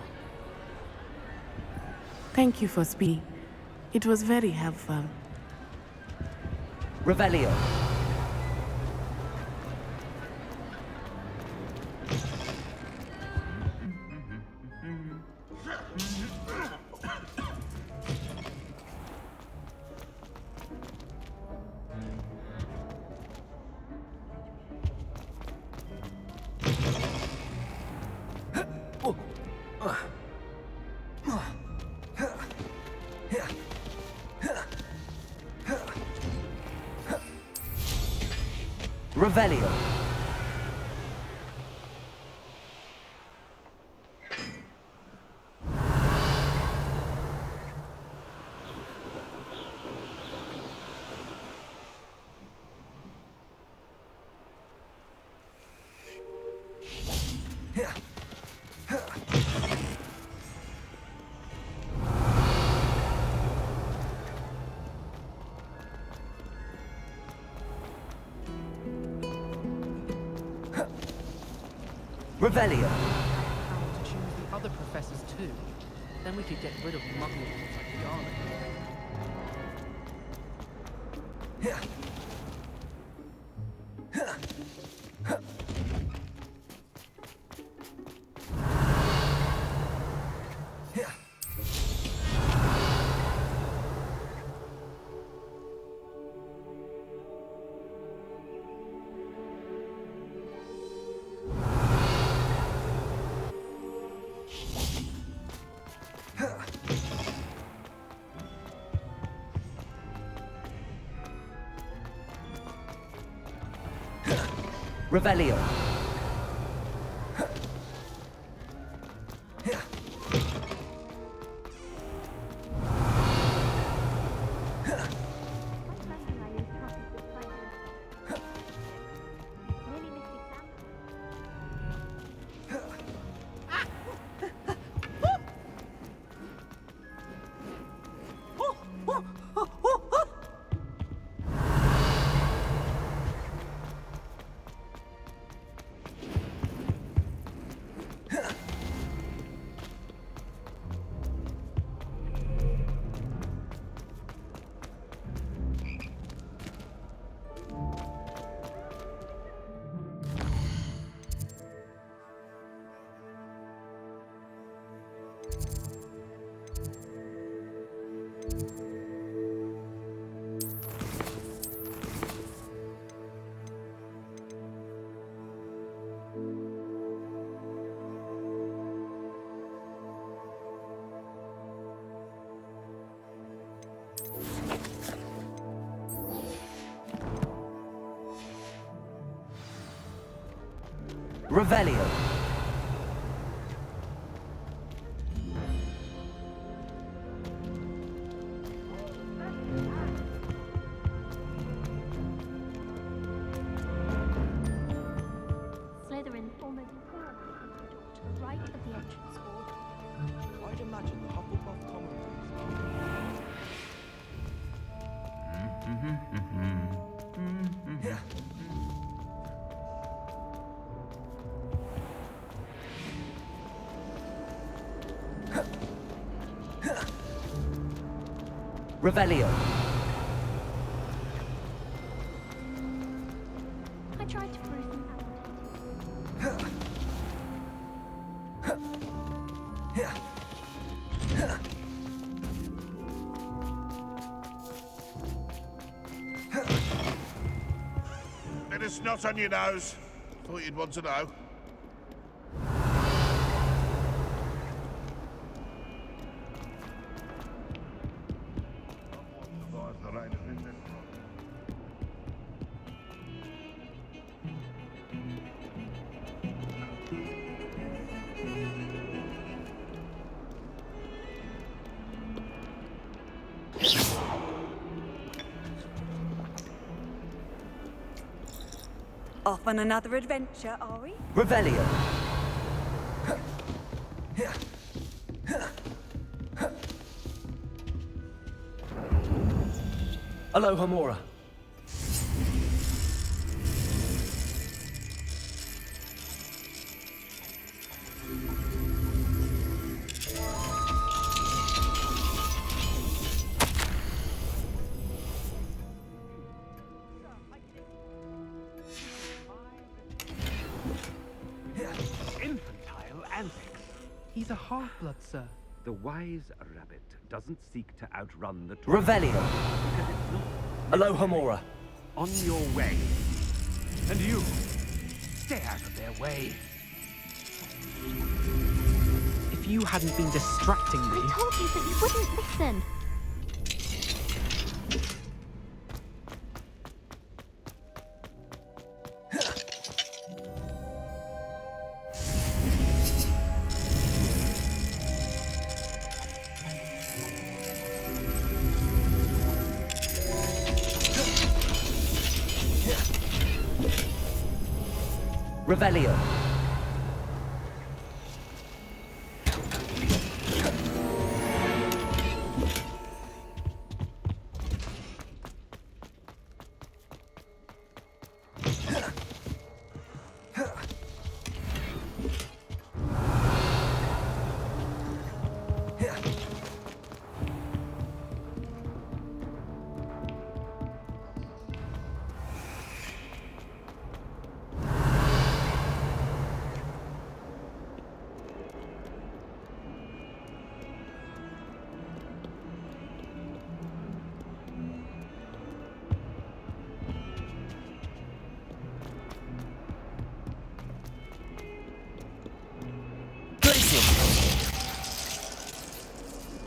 Thank you for speaking. It was very helpful. Revelio. Revelio. Revelio. To choose the other professors too. Then we could get rid of muggles like Garlic. Revelio. Revelio. Slytherin almost perfectly door to the right of the entrance hall. I'd imagine the Hufflepuff common Revelio. I tried to prove them Bit of snot on your nose. Thought you'd want to know. Off on another adventure, are we? Revelio. Aloha Mora. antics. He's a half-blood, sir. The wise rabbit doesn't seek to outrun the Revelio. because it's not Aloha Mora. on your way. And you, stay out of their way. If you hadn't been distracting me... I told you, but you wouldn't listen. Revelio.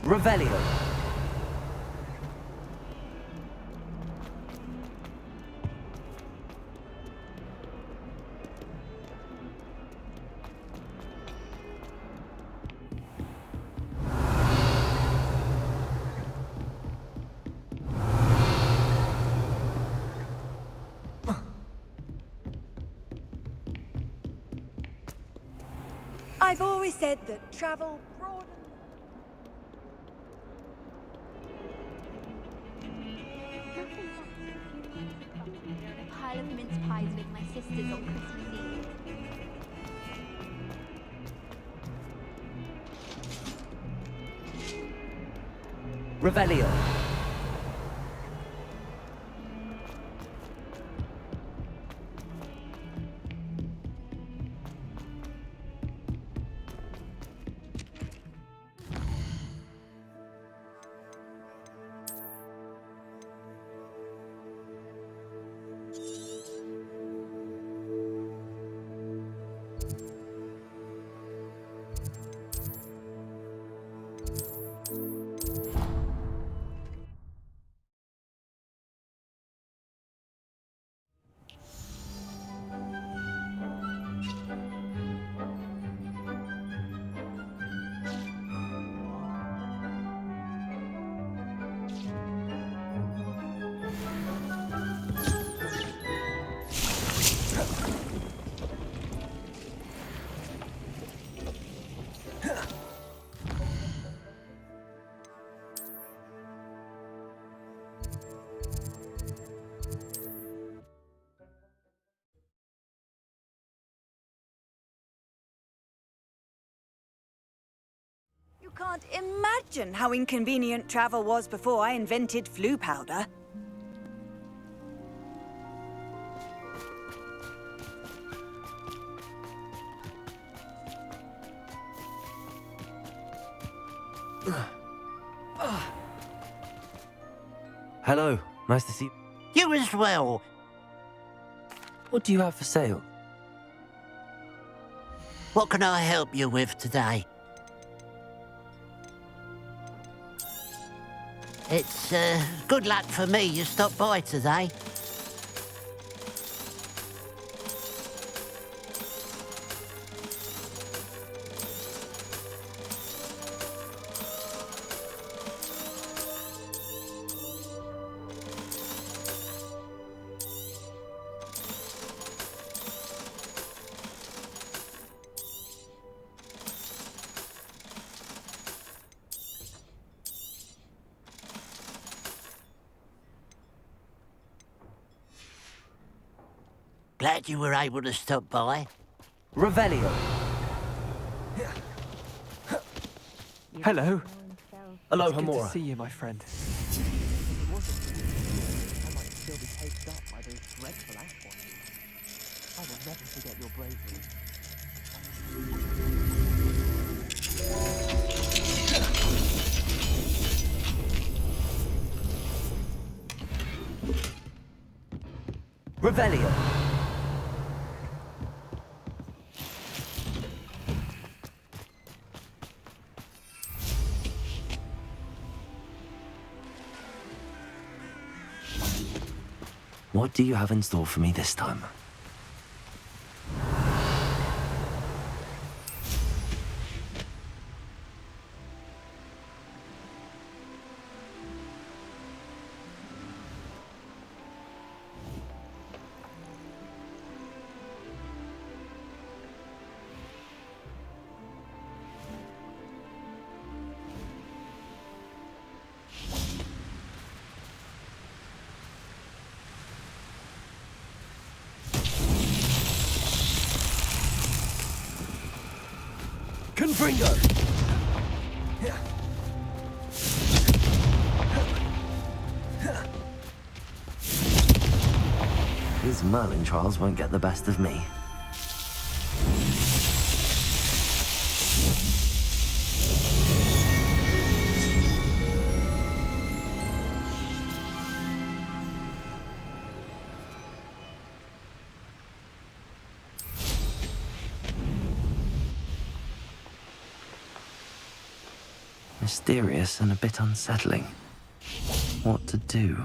Revelio. I've always said that travel broadens. A pile of mince pies with my sisters on Christmas Eve. Revelio. You can't imagine how inconvenient travel was before I invented flu powder. Hello. Nice to see you. You as well. What do you have for sale? What can I help you with today? It's good luck for me you stopped by today. Glad you were able to stop by. Revelio. Hello. Aloha It's good Mora. to see you, my friend. If it wasn't for you, I might still be taped up by those dreadful ash ones. I will never forget your bravery. Revelio. What do you have in store for me this time? Confringo! These Merlin trials won't get the best of me. Mysterious and a bit unsettling. What to do?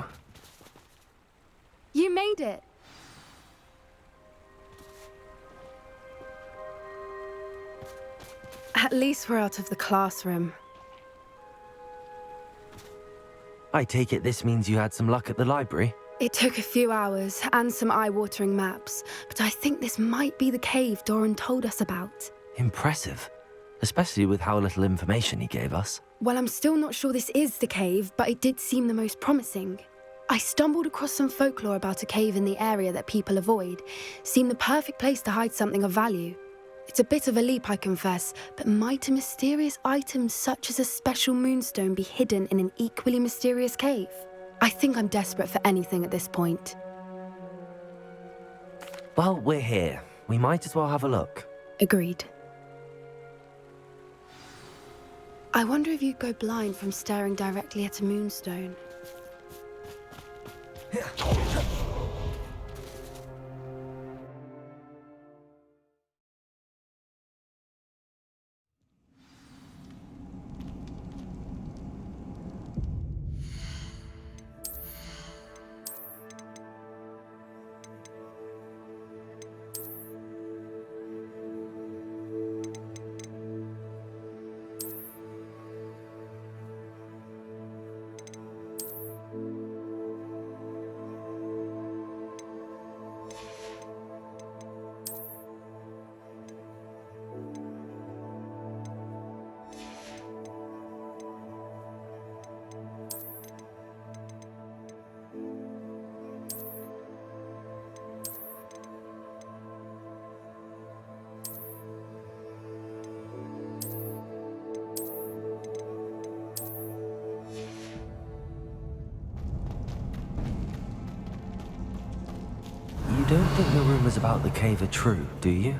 You made it. At least we're out of the classroom. I take it this means you had some luck at the library? It took a few hours and some eye-watering maps, but I think this might be the cave Doran told us about. Impressive. Especially with how little information he gave us. Well, I'm still not sure this is the cave, but it did seem the most promising. I stumbled across some folklore about a cave in the area that people avoid. Seemed the perfect place to hide something of value. It's a bit of a leap, I confess, but might a mysterious item such as a special moonstone be hidden in an equally mysterious cave? I think I'm desperate for anything at this point. Well, we're here. We might as well have a look. Agreed. I wonder if you'd go blind from staring directly at a moonstone. You don't think the rumors about the cave are true, do you?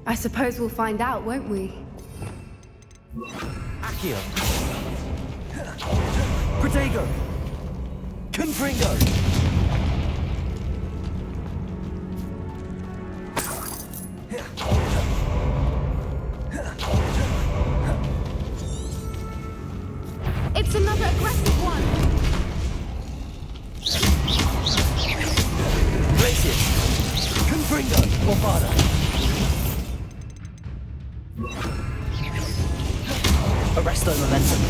I suppose we'll find out, won't we? Accio! Protego! Confringo! It's another aggressive one! Glacier! Confringo! Bombarda! Arresto momentum.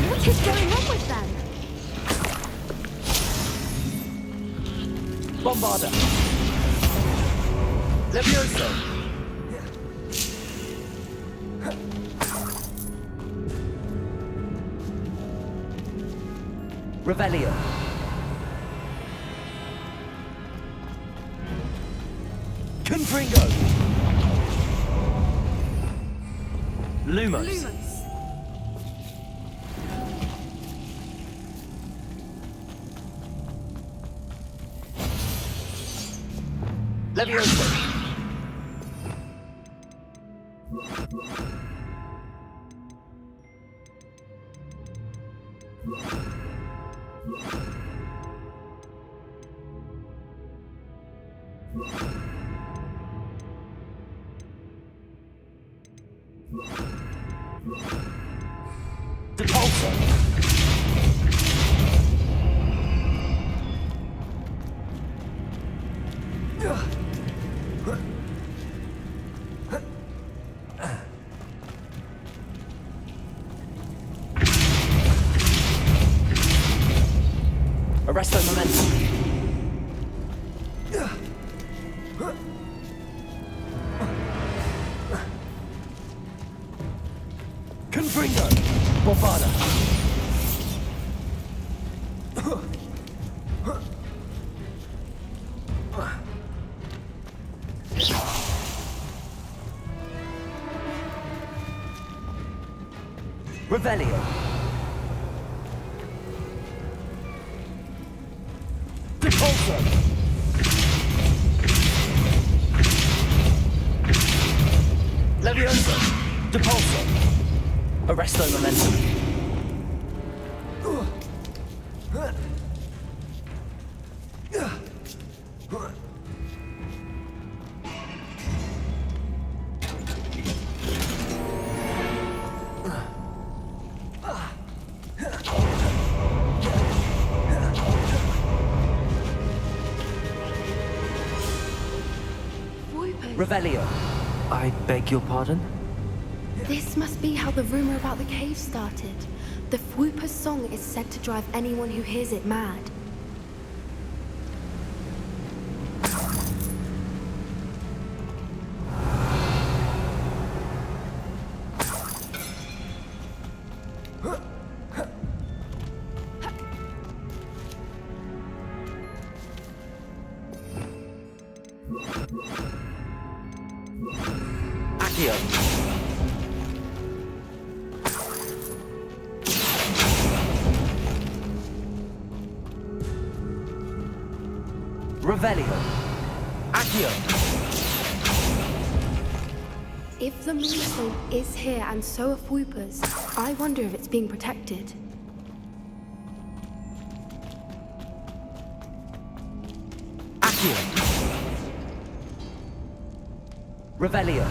What is going on with them? Bombarda! Levioso! Revelio! Confringo! Lumos! Levioso! Arrest their momentum. Confringo! Bombarda! Revelio! Depulso! Leviosa! Depulso! Arresto momentum. Revelio. I beg your pardon? This must be how the rumor about the cave started. The Fwooper's song is said to drive anyone who hears it mad. Accio. Revelio. Accio. If the Moonstone is here and so are Fwoopers, I wonder if it's being protected. Accio. Revelio.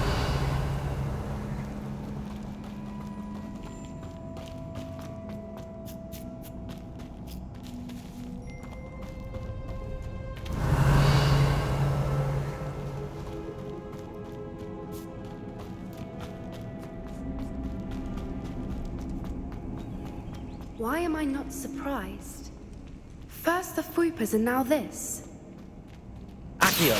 Why am I not surprised? First the Fwoopers and now this. Accio.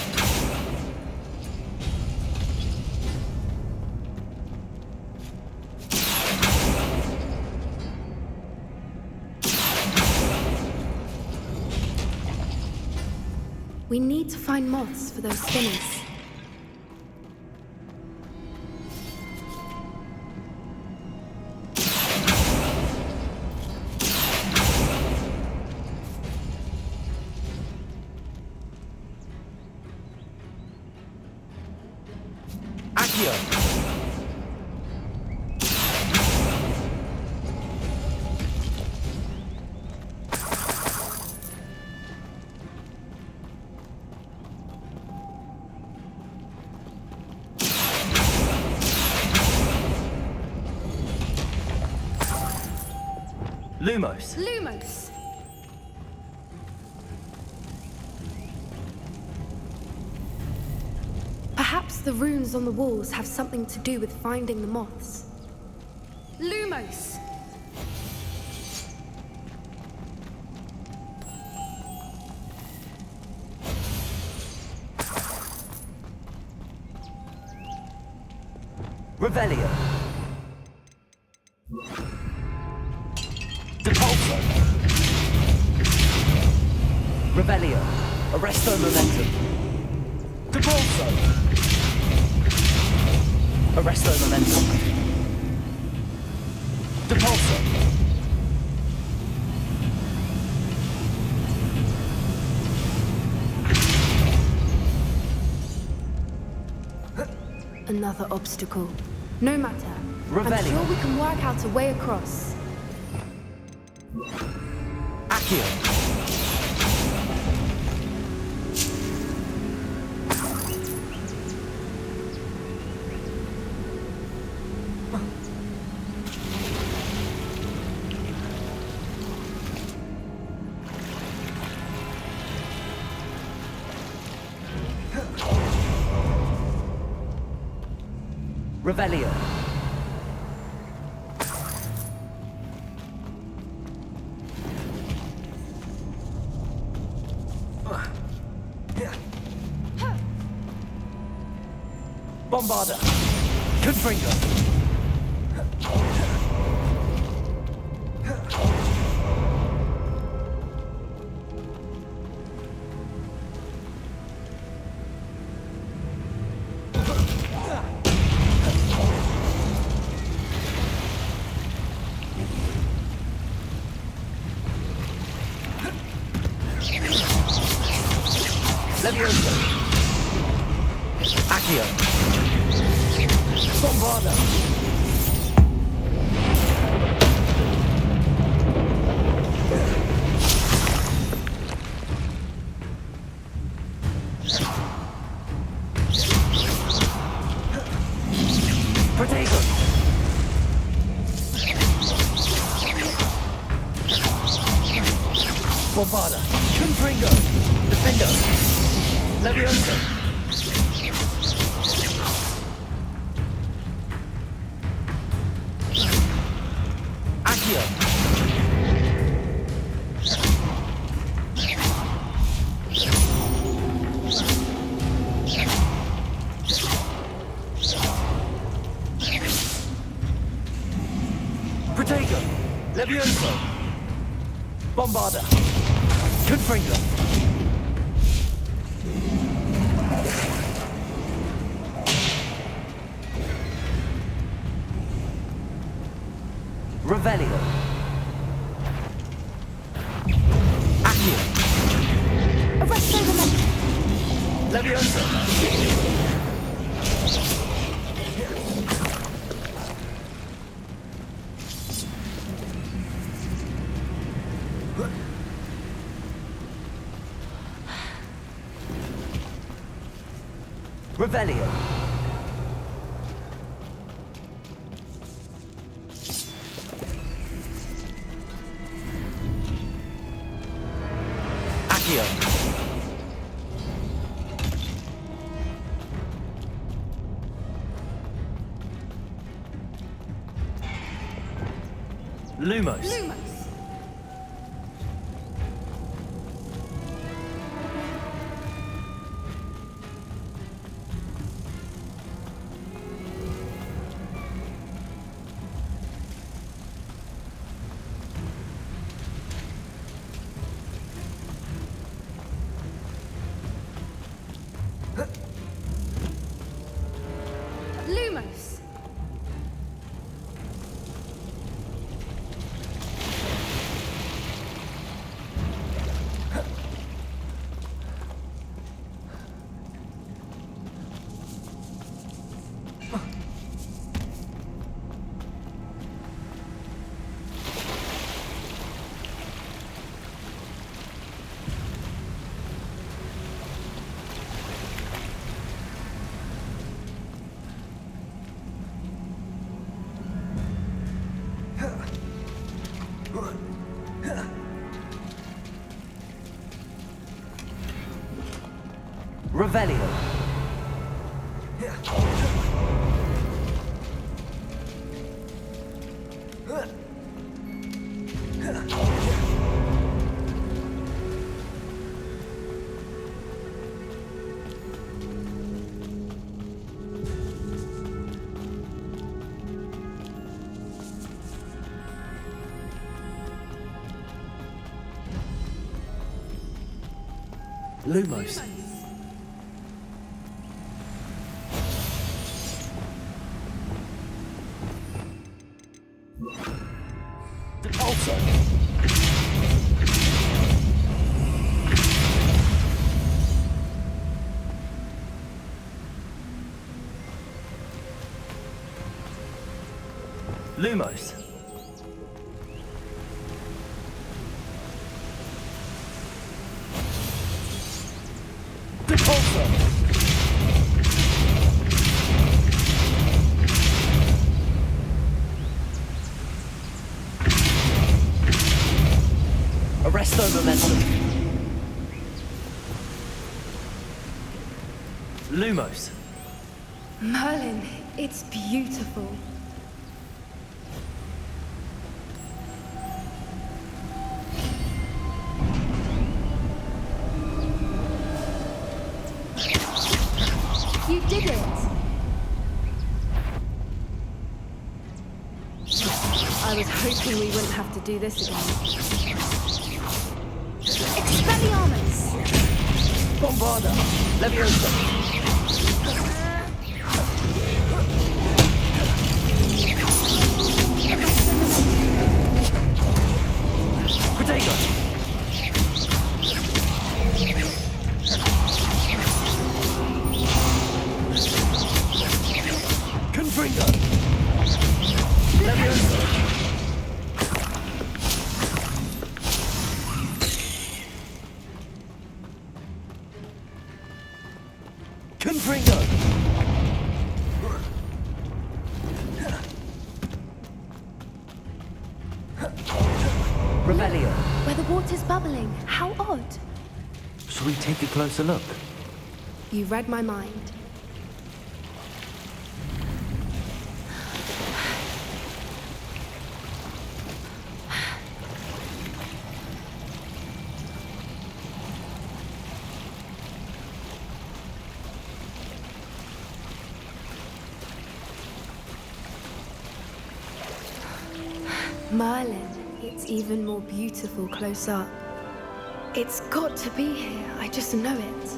We need to find moths for those spinners. Accio. Lumos. Lumos! Perhaps the runes on the walls have something to do with finding the moths. Lumos! Revelio. Depulso. Revelio. Arresto momentum. Depulso. Arresto momentum. Depulso. Another obstacle. No matter. Revelio. I'm sure we can work out a way across. Accio. Revelio. Bombarda. Confringo. Levioso. Accio. Bombarda. Protego. Bombarda. Confringo. Defendo. Levioso. Accio. Protego. Levioso. Bombarda. Confringo. Revelio. Accio. Arresto the men. Levioso. Revelio. Accio. Lumos. Lumos. Revelio. Lumos. Also. Lumos. Arresto momentum. Lumos. Merlin. It's beautiful. You did it! I was hoping we wouldn't have to do this again. Expelliarmus! Bombarda! Leviosa! Protego! Confringo! Leviosa! Confringo! Revelio. Where the water's bubbling. How odd. Shall we take a closer look? You read my mind. Merlin, it's even more beautiful close up. It's got to be here, I just know it.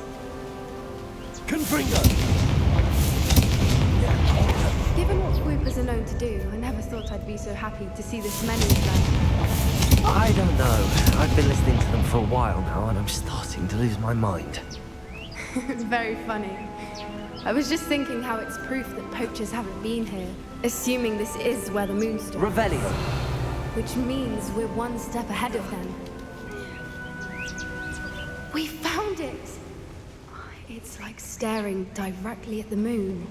Confringo! Given what swoopers are known to do, I never thought I'd be so happy to see this many of them. I don't know. I've been listening to them for a while now, and I'm starting to lose my mind. Very funny. I was just thinking how it's proof that poachers haven't been here, assuming this is where the moonstone... Revelio! Which means we're one step ahead of them. We found it! It's like staring directly at the moon.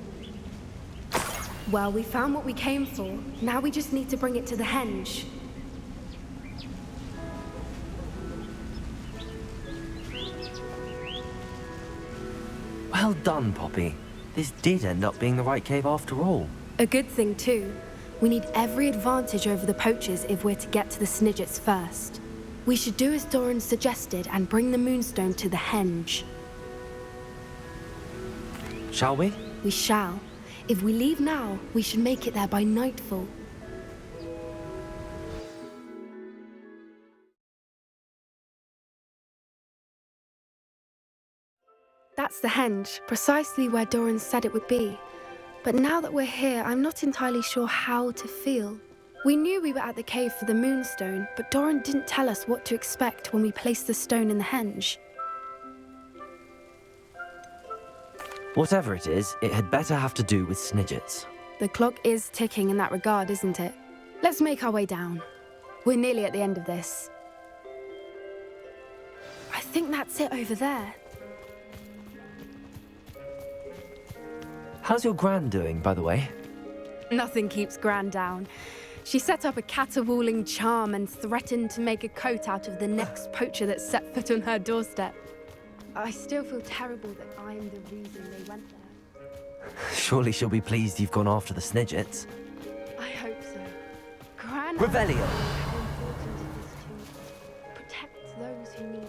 Well, we found what we came for. Now we just need to bring it to the henge. Well done, Poppy. This did end up being the right cave after all. A good thing, too. We need every advantage over the poachers if we're to get to the Snidgets first. We should do as Doran suggested and bring the moonstone to the henge. Shall we? We shall. If we leave now, we should make it there by nightfall. That's the henge, precisely where Doran said it would be. But now that we're here, I'm not entirely sure how to feel. We knew we were at the cave for the moonstone, but Doran didn't tell us what to expect when we placed the stone in the henge. Whatever it is, it had better have to do with Snidgets. The clock is ticking in that regard, isn't it? Let's make our way down. We're nearly at the end of this. I think that's it over there. How's your Gran doing, by the way? Nothing keeps Gran down. She set up a caterwauling charm and threatened to make a coat out of the next poacher that set foot on her doorstep. I still feel terrible that I'm the reason they went there. Surely she'll be pleased you've gone after the Snidgets. I hope so. Gran... Revelio! How important it is to protect those who need it.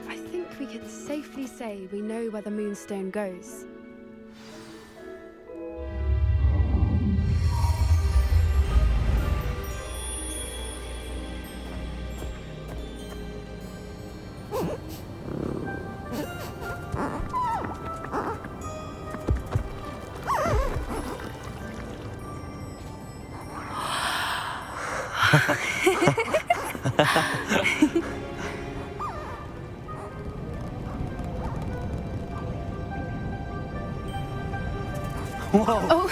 I think we can safely say we know where the moonstone goes. Whoa! Oh.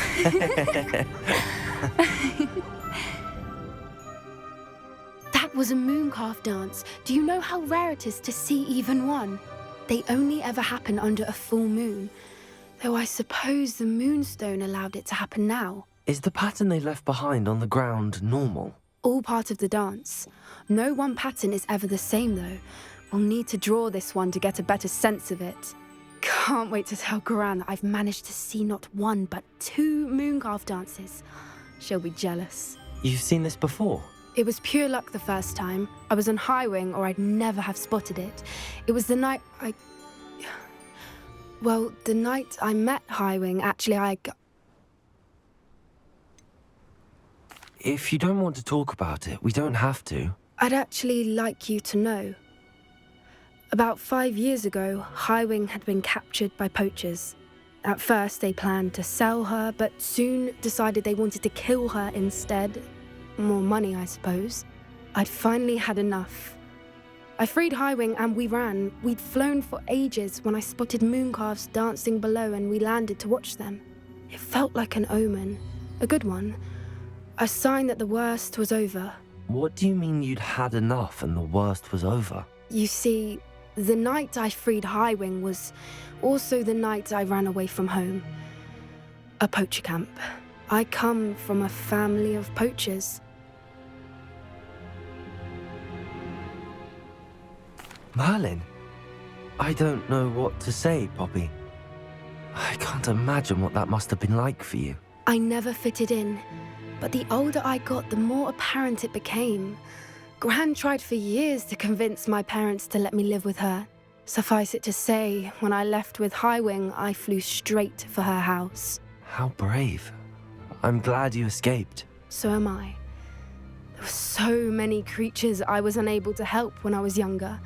That was a mooncalf dance. Do you know how rare it is to see even one? They only ever happen under a full moon. Though I suppose the moonstone allowed it to happen now. Is the pattern they left behind on the ground normal? All part of the dance. No one pattern is ever the same, though. We'll need to draw this one to get a better sense of it. Can't wait to tell Gran that I've managed to see not one, but 2 mooncalf dances. She'll be jealous. You've seen this before? It was pure luck the first time. I was on High Wing, or I'd never have spotted it. It was the night Well, the night I met High Wing, actually, If you don't want to talk about it, we don't have to. I'd actually like you to know. About 5 years ago, High Wing had been captured by poachers. At first, they planned to sell her, but soon decided they wanted to kill her instead. More money, I suppose. I'd finally had enough. I freed High Wing and we ran. We'd flown for ages when I spotted mooncalves dancing below and we landed to watch them. It felt like an omen. A good one. A sign that the worst was over. What do you mean you'd had enough and the worst was over? You see, the night I freed High Wing was also the night I ran away from home. A poacher camp. I come from a family of poachers. Merlin? I don't know what to say, Poppy. I can't imagine what that must have been like for you. I never fitted in, but the older I got, the more apparent it became. Gran tried for years to convince my parents to let me live with her. Suffice it to say, when I left with High Wing, I flew straight for her house. How brave. I'm glad you escaped. So am I. There were so many creatures I was unable to help when I was younger.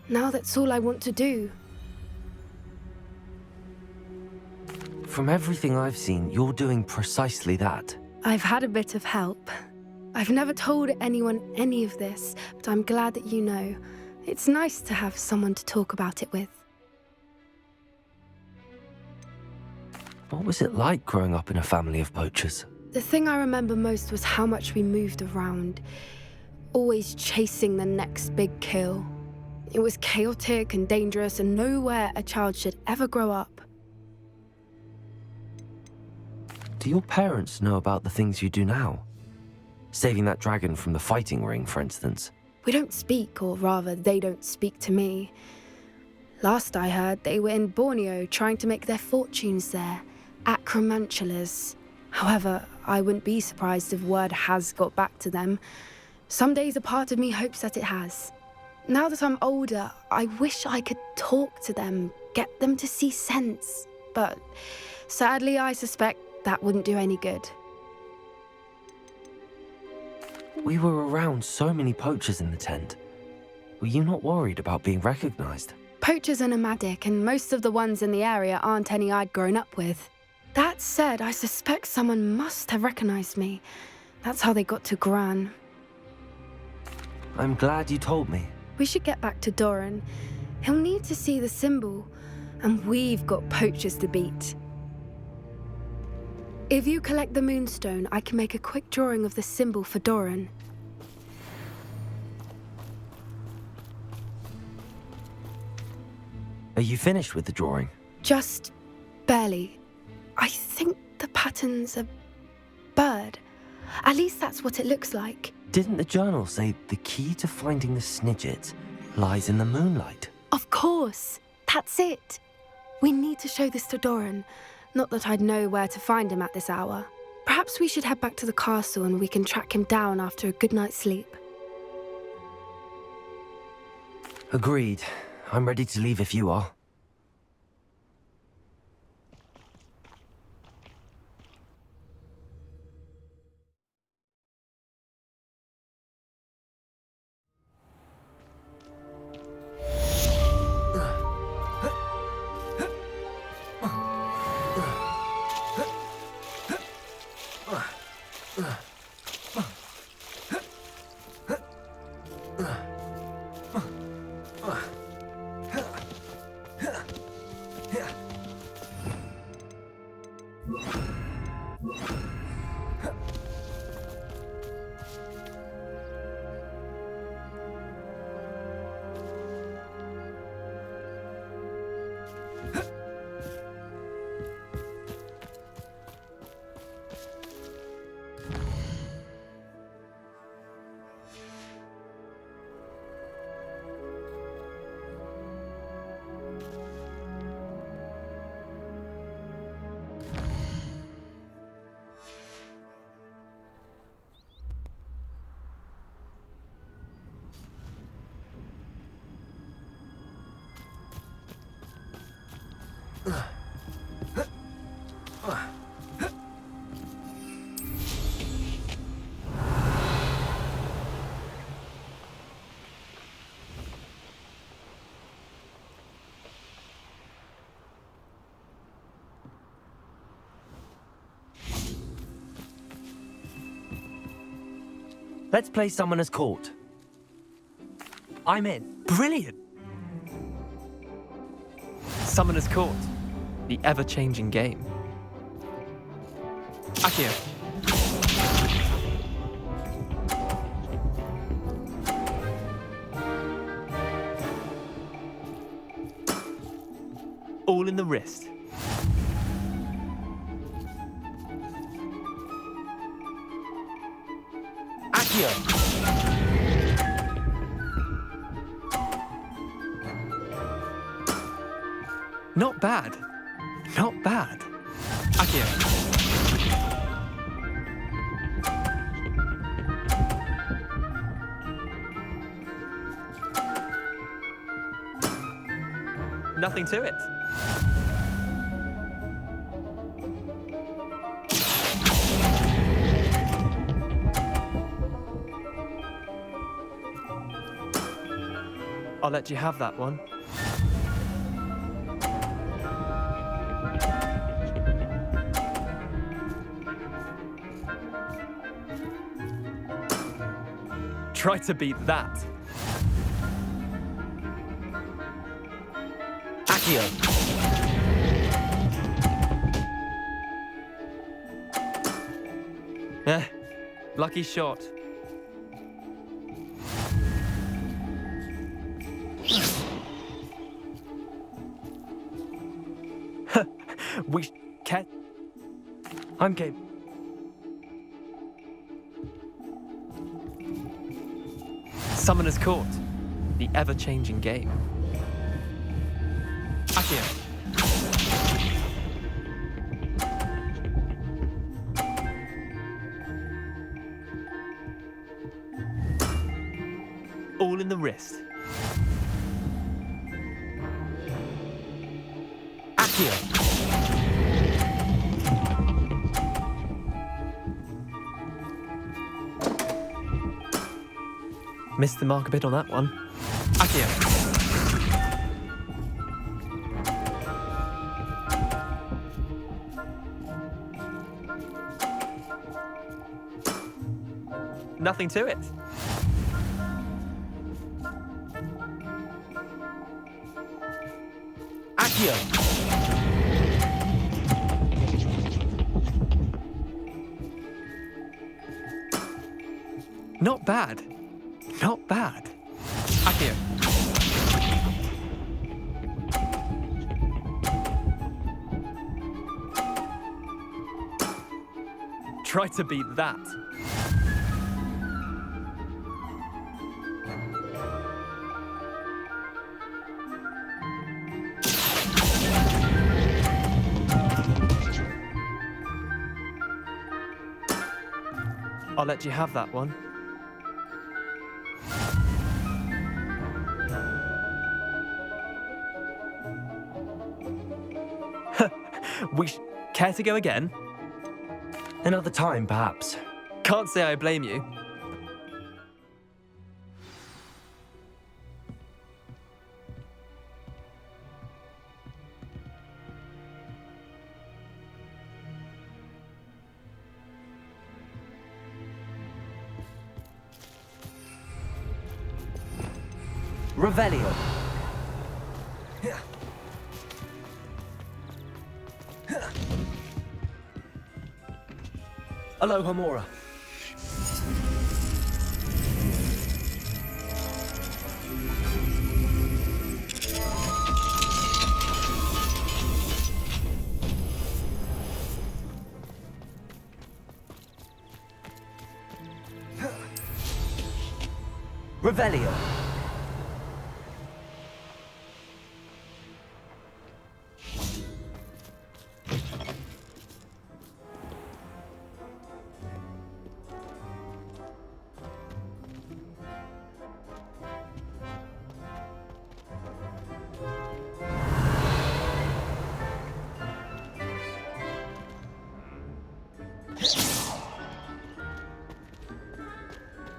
Now that's all I want to do. From everything I've seen, you're doing precisely that. I've had a bit of help. I've never told anyone any of this, but I'm glad that you know. It's nice to have someone to talk about it with. What was it like growing up in a family of poachers? The thing I remember most was how much we moved around, always chasing the next big kill. It was chaotic and dangerous and nowhere a child should ever grow up. Do your parents know about the things you do now? Saving that dragon from the fighting ring, for instance. We don't speak, or rather, they don't speak to me. Last I heard, they were in Borneo trying to make their fortunes there, acromantulas. However, I wouldn't be surprised if word has got back to them. Some days a part of me hopes that it has. Now that I'm older, I wish I could talk to them, get them to see sense. But sadly, I suspect that wouldn't do any good. We were around so many poachers in the tent. Were you not worried about being recognized? Poachers are nomadic, and most of the ones in the area aren't any I'd grown up with. That said, I suspect someone must have recognized me. That's how they got to Gran. I'm glad you told me. We should get back to Doran. He'll need to see the symbol, and we've got poachers to beat. If you collect the moonstone, I can make a quick drawing of the symbol for Doran. Are you finished with the drawing? Just barely. I think the pattern's a bird. At least that's what it looks like. Didn't the journal say the key to finding the Snidget lies in the moonlight? Of course. That's it. We need to show this to Doran. Not that I'd know where to find him at this hour. Perhaps we should head back to the castle and we can track him down after a good night's sleep. Agreed. I'm ready to leave if you are. Let's play Summoner's Court. I'm in. Brilliant! Summoner's Court. The ever-changing game. Accio. All in the wrist. Accio. Not bad. Not bad. Accio. Nothing to it. I'll let you have that one. Try to beat that. Accio. Lucky shot. We can't. I'm game. Summoner's Court. The ever-changing game. Accio. All in the wrist. Accio. Missed the mark a bit on that one. Accio. Nothing to it. Accio. Not bad. Not bad. Accio. Try to beat that. I'll let you have that one. Care to go again? Another time, perhaps. Can't say I blame you. Revelio. Aloha Mora. Revelio.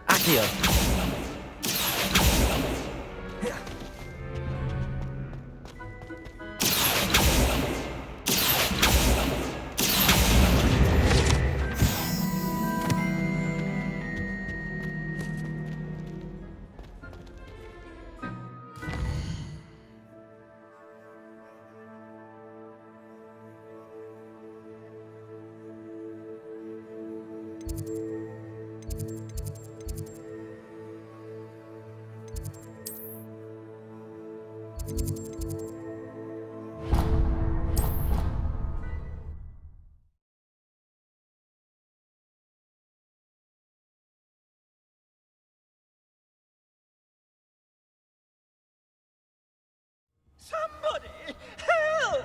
Accio. Somebody! Help!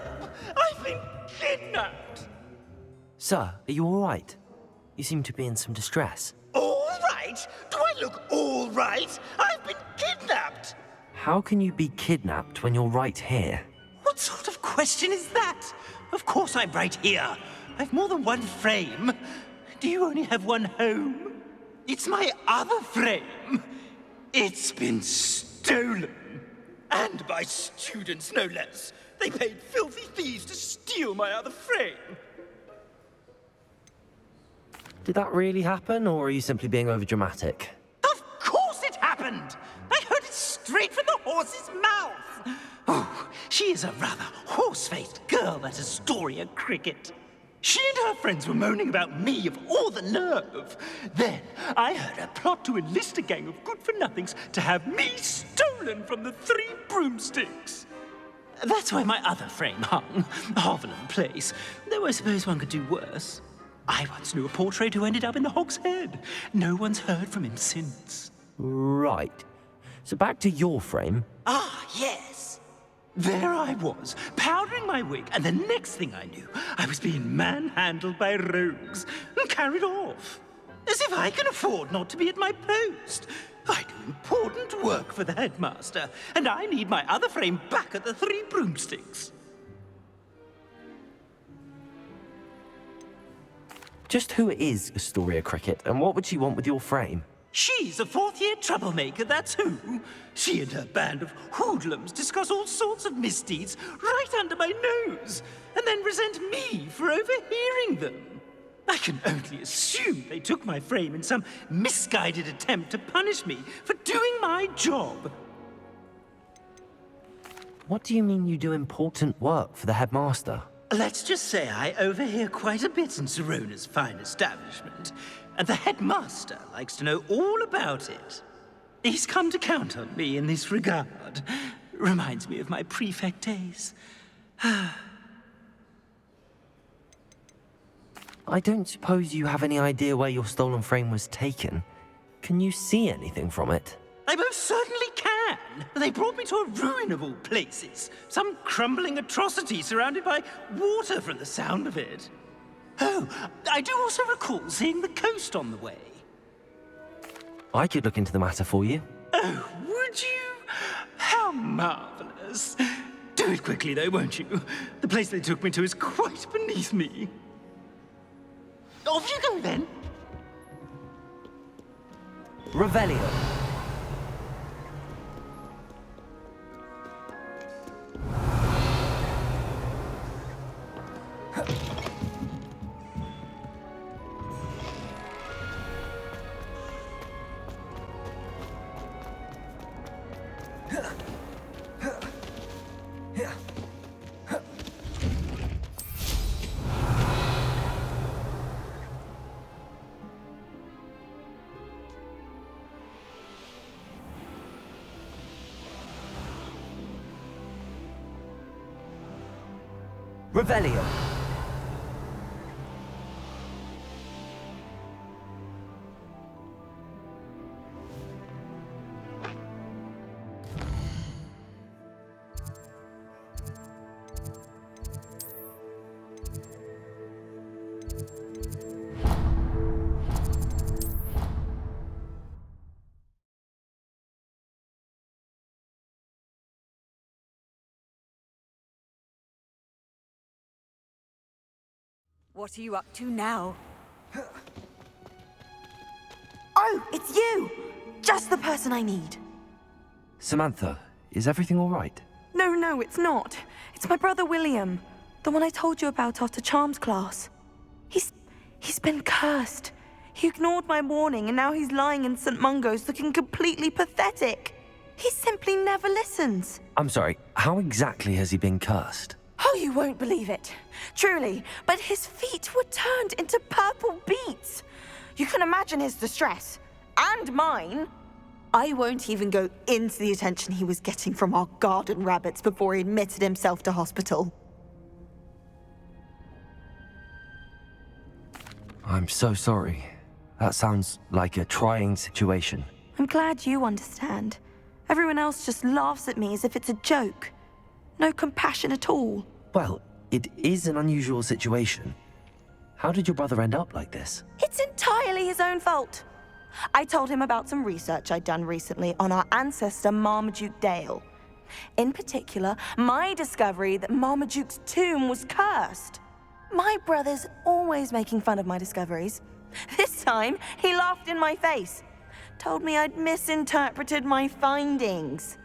I've been kidnapped! Sir, are you all right? You seem to be in some distress. All right? Do I look all right? I've been kidnapped! How can you be kidnapped when you're right here? What sort of question is that? Of course I'm right here. I've more than one frame. Do you only have one home? It's my other frame. It's been stolen. And by students, no less. They paid filthy thieves to steal my other frame. Did that really happen, or are you simply being overdramatic? Of course it happened! I heard it straight from the horse's mouth! Oh, she is a rather horse-faced girl, that Astoria Cricket. She and her friends were moaning about me of all the nerve. Then I heard her plot to enlist a gang of good-for-nothings to have me stolen from the 3 broomsticks. That's why my other frame hung, Harvelin Place, though I suppose one could do worse. I once knew a portrait who ended up in the Hog's Head. No one's heard from him since. Right. So back to your frame. Ah, yes. There I was, powdering my wig, and the next thing I knew, I was being manhandled by rogues and carried off. As if I can afford not to be at my post. I do important work for the headmaster, and I need my other frame back at the 3 broomsticks. Just who is Astoria Cricket, and what would she want with your frame? She's a 4th-year troublemaker, that's who. She and her band of hoodlums discuss all sorts of misdeeds right under my nose, and then resent me for overhearing them. I can only assume they took my frame in some misguided attempt to punish me for doing my job. What do you mean you do important work for the headmaster? Let's just say I overhear quite a bit in Serona's fine establishment, and the headmaster likes to know all about it. He's come to count on me in this regard. Reminds me of my prefect days. I don't suppose you have any idea where your stolen frame was taken. Can you see anything from it? I most certainly can. They brought me to a ruin of all places. Some crumbling atrocity surrounded by water from the sound of it. Oh, I do also recall seeing the coast on the way. I could look into the matter for you. Oh, would you? How marvelous. Do it quickly, though, won't you? The place they took me to is quite beneath me. Off you go, then. Revelio. Revelio. What are you up to now? Oh, it's you! Just the person I need. Samantha, is everything all right? No, it's not. It's my brother William. The one I told you about after Charms class. He's been cursed. He ignored my warning and now he's lying in St. Mungo's looking completely pathetic. He simply never listens. I'm sorry, how exactly has he been cursed? Oh, you won't believe it. Truly, but his feet were turned into purple beets. You can imagine his distress. And mine. I won't even go into the attention he was getting from our garden rabbits before he admitted himself to hospital. I'm so sorry. That sounds like a trying situation. I'm glad you understand. Everyone else just laughs at me as if it's a joke. No compassion at all. Well, it is an unusual situation. How did your brother end up like this? It's entirely his own fault. I told him about some research I'd done recently on our ancestor Marmaduke Dale. In particular, my discovery that Marmaduke's tomb was cursed. My brother's always making fun of my discoveries. This time, he laughed in my face. Told me I'd misinterpreted my findings.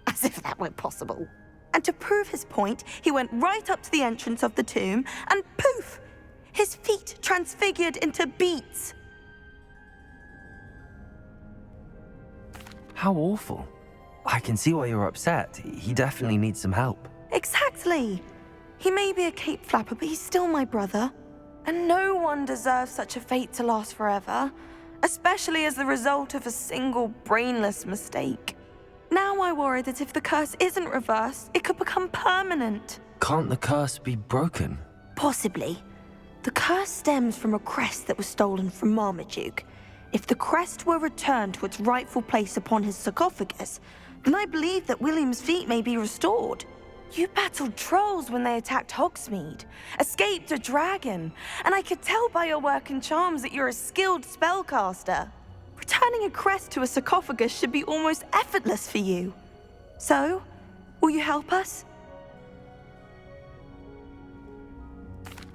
As if that were possible. And to prove his point, he went right up to the entrance of the tomb and poof! His feet transfigured into beets. How awful. I can see why you're upset. He definitely needs some help. Exactly. He may be a cape flapper, but he's still my brother. And no one deserves such a fate to last forever, especially as the result of a single brainless mistake. Now I worry that if the curse isn't reversed, it could become permanent. Can't the curse be broken? Possibly. The curse stems from a crest that was stolen from Marmaduke. If the crest were returned to its rightful place upon his sarcophagus, then I believe that William's feet may be restored. You battled trolls when they attacked Hogsmeade, escaped a dragon, and I could tell by your work and charms that you're a skilled spellcaster. Returning a crest to a sarcophagus should be almost effortless for you. So, will you help us?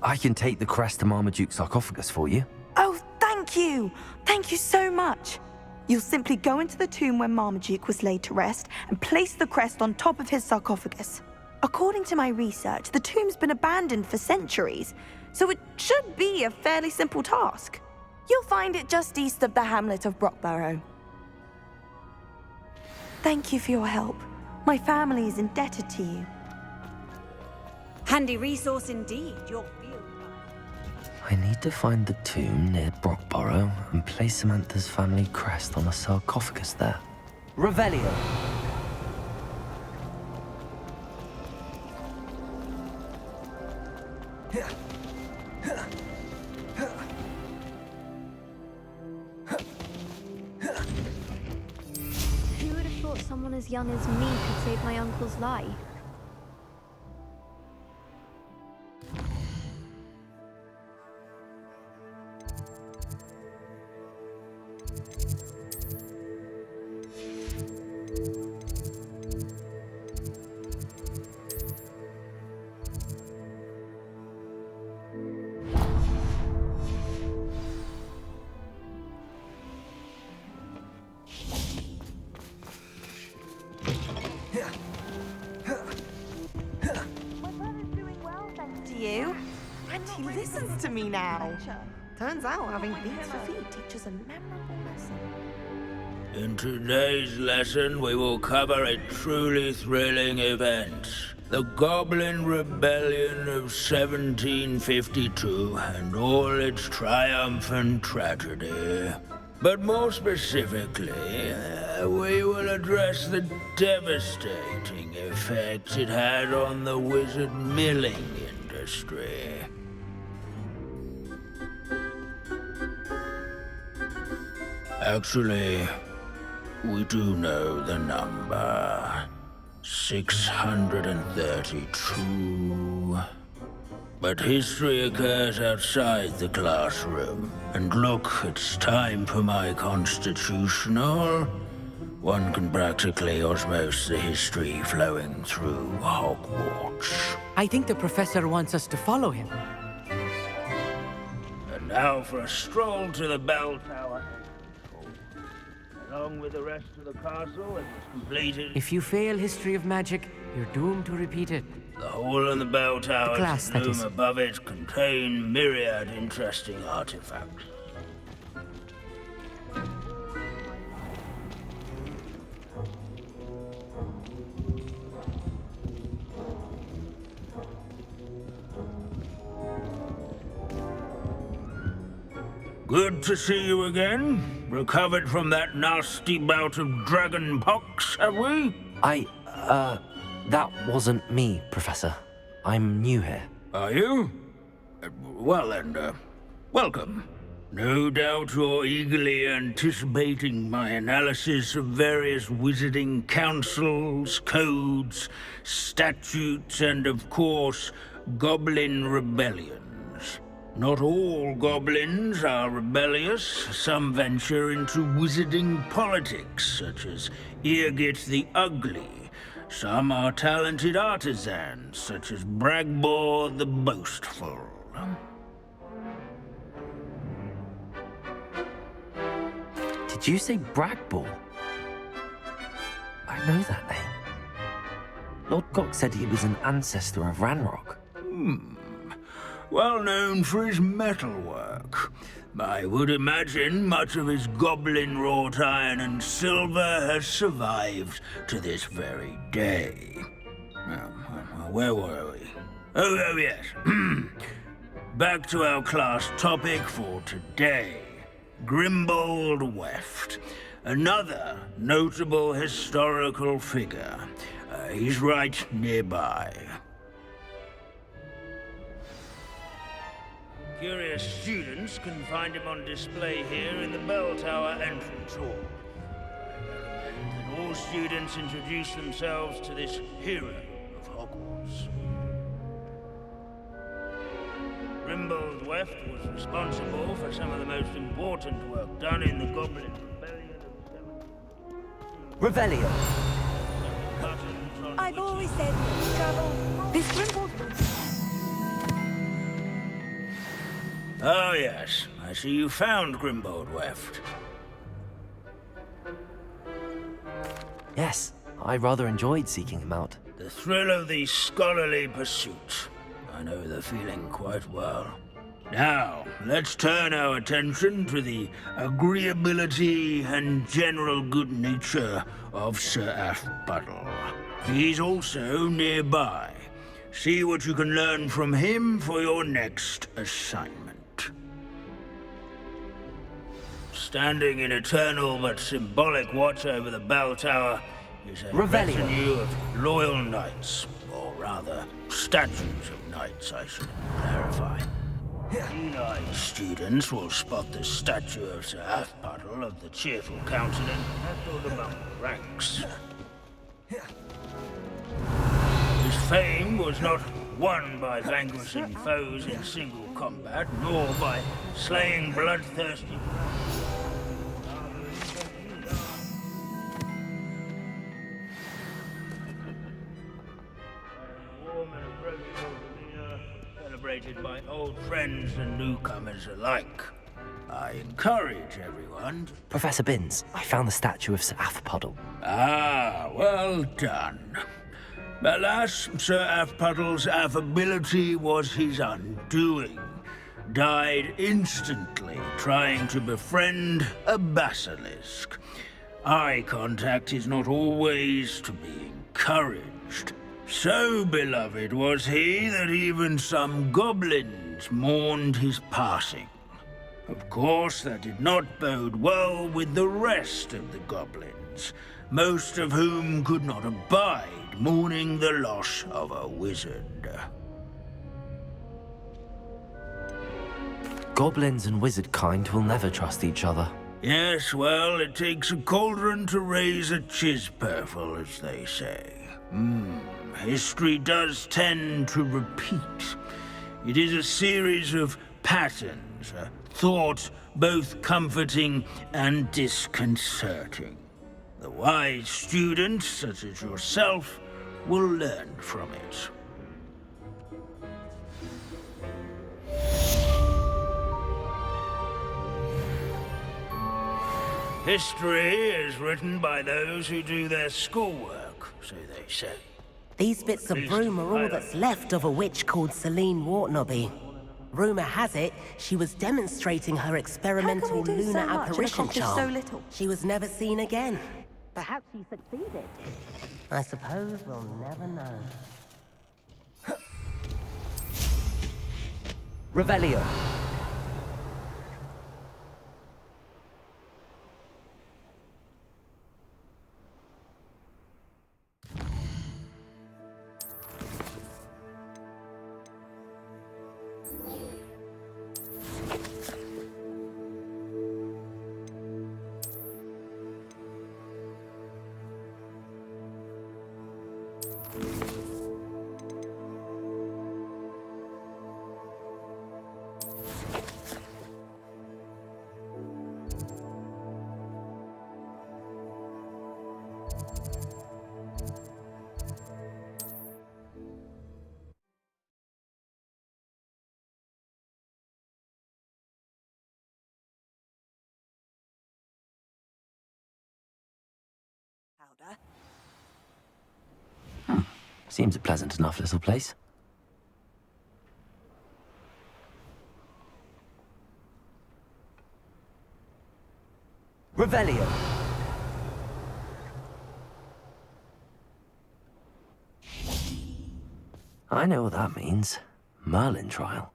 I can take the crest to Marmaduke's sarcophagus for you. Oh, thank you! Thank you so much! You'll simply go into the tomb where Marmaduke was laid to rest and place the crest on top of his sarcophagus. According to my research, the tomb's been abandoned for centuries, so it should be a fairly simple task. You'll find it just east of the hamlet of Brockborough. Thank you for your help. My family is indebted to you. Handy resource indeed, your field. I need to find the tomb near Brockborough and place Samantha's family crest on the sarcophagus there. Revelio. Who would have thought someone as young as me could save my uncle's life? You? And he listens to me now. Turns out having beats for feet teaches a memorable lesson. In today's lesson, we will cover a truly thrilling event. The Goblin Rebellion of 1752 and all its triumphant tragedy. But more specifically, we will address the devastating effects it had on the wizard milling industry. Actually, we do know the number. 632. But history occurs outside the classroom. And look, it's time for my constitutional. One can practically osmose the history flowing through Hogwarts. I think the professor wants us to follow him. And now for a stroll to the bell tower. Along with the rest of the castle, it was completed. If you fail history of magic, you're doomed to repeat it. The hall and the bell tower class, and that room is. above it contain myriad interesting artifacts. Good to see you again. Recovered from that nasty bout of dragon pox, have we? That wasn't me, Professor. I'm new here. Are you? Well then, welcome. No doubt you're eagerly anticipating my analysis of various wizarding councils, codes, statutes, and of course, goblin rebellions. Not all goblins are rebellious. Some venture into wizarding politics, such as Eargit the Ugly. Some are talented artisans, such as Bragbor the Boastful. Did you say Bragbor? I know that name. Lord Gok said he was an ancestor of Ranrock. Well known for his metalwork. I would imagine much of his goblin-wrought iron and silver has survived to this very day. Where were we? Oh yes. Back to our class topic for today. Grimbold Weft. Another notable historical figure. He's right nearby. Curious students can find him on display here in the bell tower entrance hall. I recommend that all students introduce themselves to this hero of Hogwarts. Grimbold Weft was responsible for some of the most important work done in the Goblin Rebellion of Revelio. I've always said travel. This Grimbold. Oh yes, I see you found Grimbold Weft. Yes, I rather enjoyed seeking him out. The thrill of the scholarly pursuit. I know the feeling quite well. Now, let's turn our attention to the agreeability and general good nature of Sir Athpuddle. He's also nearby. See what you can learn from him for your next assignment. Standing in eternal but symbolic watch over the bell tower is a retinue of loyal knights, or rather, statues of knights, I should clarify. Keen-eyed students will spot the statue of Sir Athpuddle of the cheerful countenance nestled among the ranks. His fame was not won by vanquishing foes in single combat, nor by slaying bloodthirsty. Celebrated by old friends and newcomers alike. I encourage everyone. Professor Binns, I found the statue of Sir Athpuddle. Ah, well done. Alas, Sir Athpuddle's affability was his undoing. Died instantly trying to befriend a basilisk. Eye contact is not always to be encouraged. So beloved was he that even some goblins mourned his passing. Of course, that did not bode well with the rest of the goblins, most of whom could not abide mourning the loss of a wizard. Goblins and wizard kind will never trust each other. Yes, well, it takes a cauldron to raise a chisperful, as they say. History does tend to repeat. It is a series of patterns, a thought both comforting and disconcerting. The wise student, such as yourself, will learn from it. History is written by those who do their schoolwork, so they say. These bits of broom are all that's left of a witch called Celine Wartnobby. Rumour has it, she was demonstrating her experimental lunar apparition charm. She was never seen again. Perhaps she succeeded. I suppose we'll never know. Revelio. Seems a pleasant enough little place. Revelio. I know what that means. Merlin trial.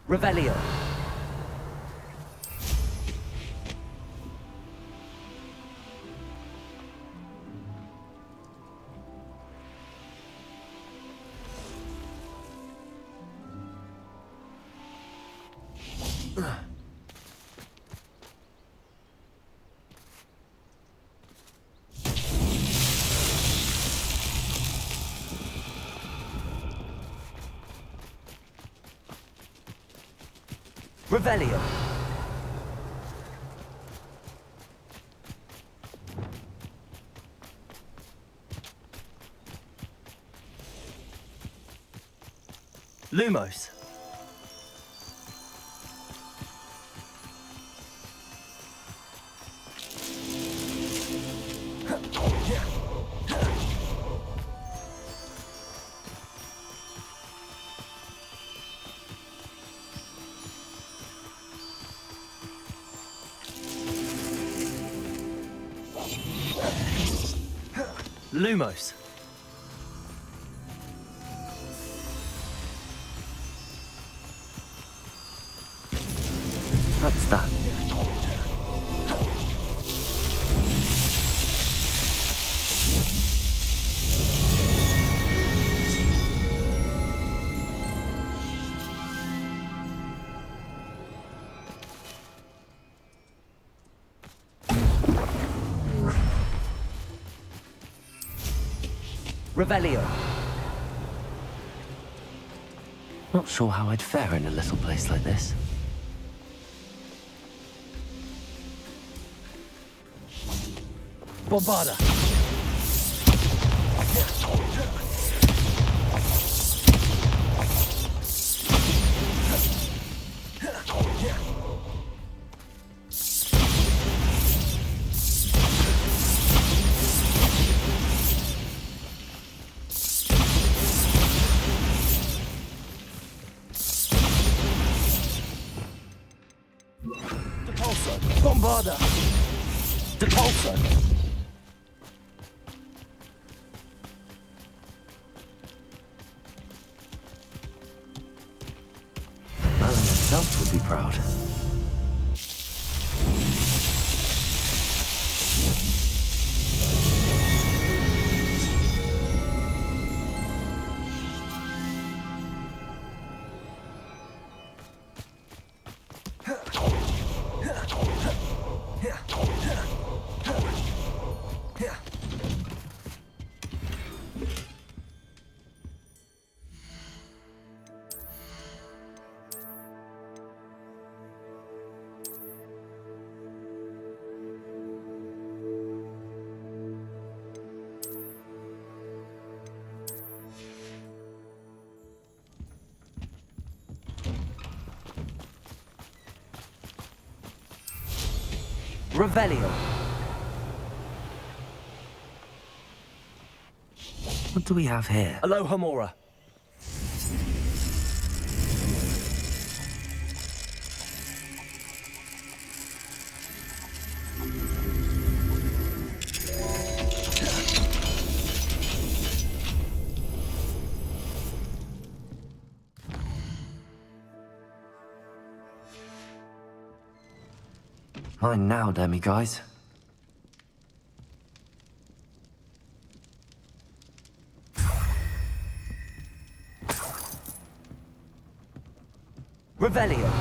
Revelio. Revelio. Lumos. Lumos. What's that? Revelio. Not sure how I'd fare in a little place like this. Bombarda. Bombarda. Depulso. Merlin himself would be proud. Revelio. What do we have here? Aloha Mora. Mine now, demi guys. Revelio.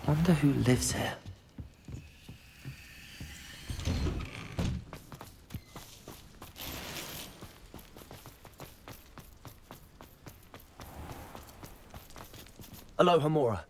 Wonder who lives here. Alohomora.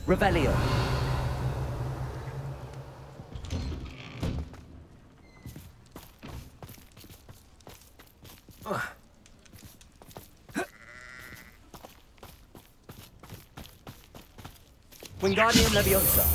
Revelio. Wingardium Leviosa.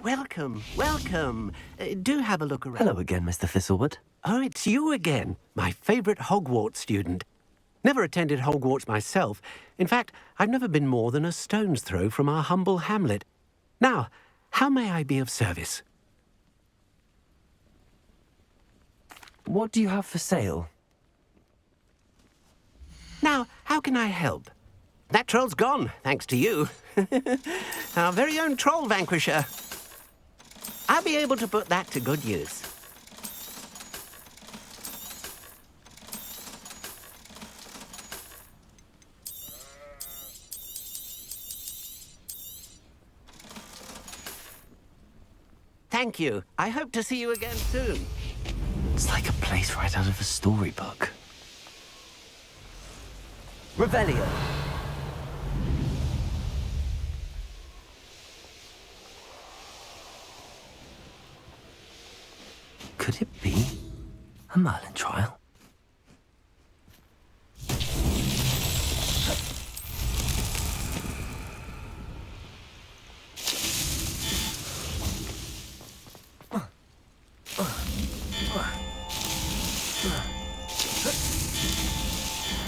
Welcome, welcome. Do have a look around. Hello again, Mr. Thistlewood. Oh, it's you again. My favourite Hogwarts student. Never attended Hogwarts myself. In fact, I've never been more than a stone's throw from our humble hamlet. Now, how may I be of service? What do you have for sale? Now, how can I help? That troll's gone, thanks to you. Our very own troll vanquisher. I'll be able to put that to good use. Thank you. I hope to see you again soon. It's like a place right out of a storybook. Revelio. Could it be a Merlin trial?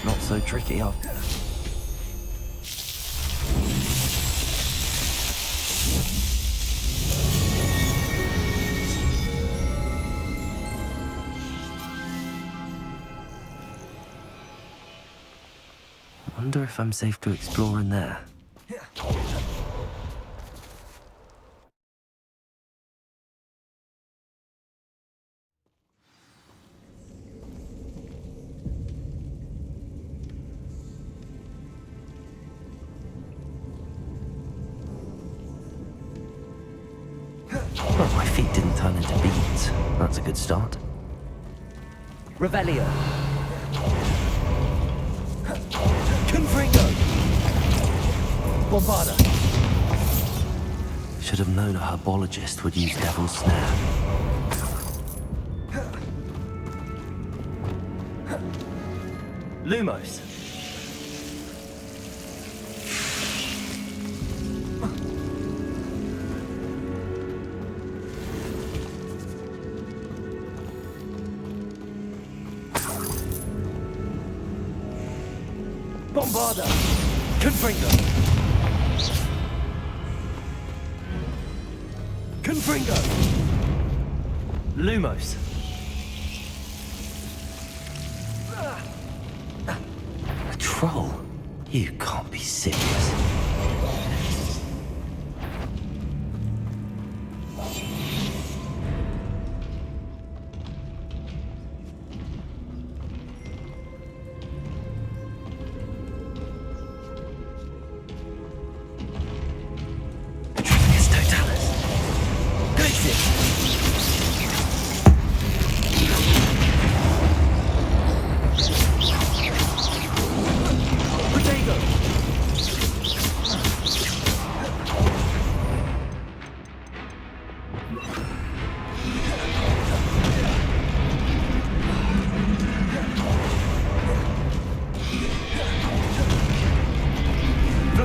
Not so tricky, I wonder if I'm safe to explore in there. Well, my feet didn't turn into beads. That's a good start. Revelio. Confringo! Bombarda! Should have known a herbologist would use Devil's Snare. Lumos! Bombarda! Confringo! Confringo! Lumos! A troll? You can't be serious.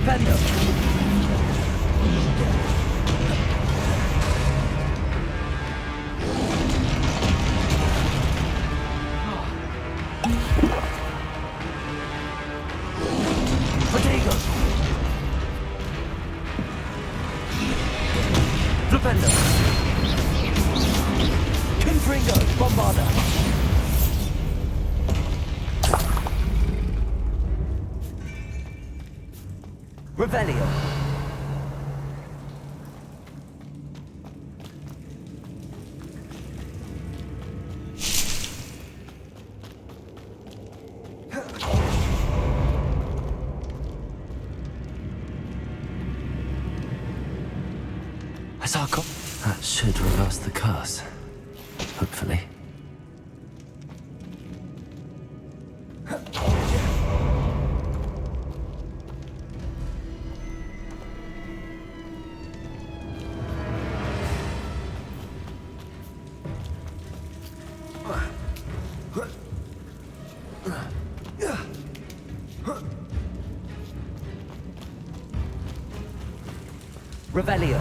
Rependo! Protego! Flipendo! Confringo! Bombarda! Revelio! Asako? That should reverse the curse. Hopefully. Revelio.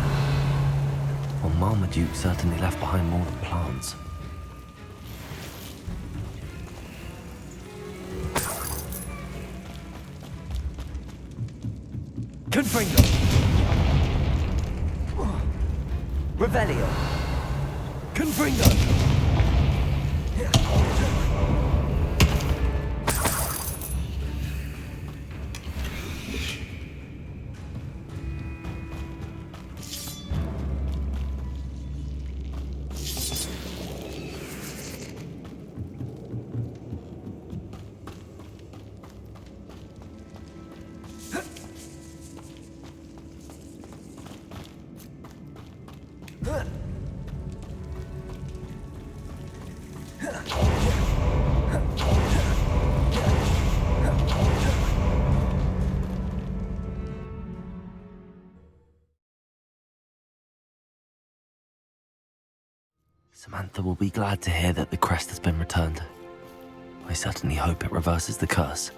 Well, Marmaduke certainly left behind more than plants. Confringo. Revelio. Confringo. Samantha will be glad to hear that the crest has been returned. I certainly hope it reverses the curse.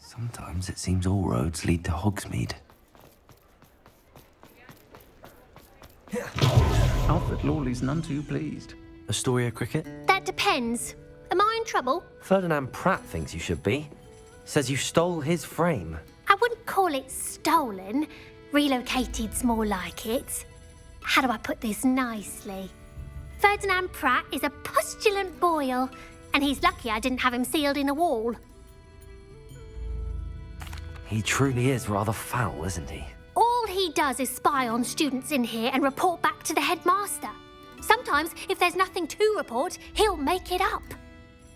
Sometimes it seems all roads lead to Hogsmeade. Alfred Lawley's none too pleased. Astoria Cricket? That depends. Am I in trouble? Ferdinand Pratt thinks you should be. Says you stole his frame. I wouldn't call it stolen. Relocated's more like it. How do I put this nicely? Ferdinand Pratt is a postulant boil, and he's lucky I didn't have him sealed in a wall. He truly is rather foul, isn't he? All he does is spy on students in here and report back to the headmaster. Sometimes, if there's nothing to report, he'll make it up.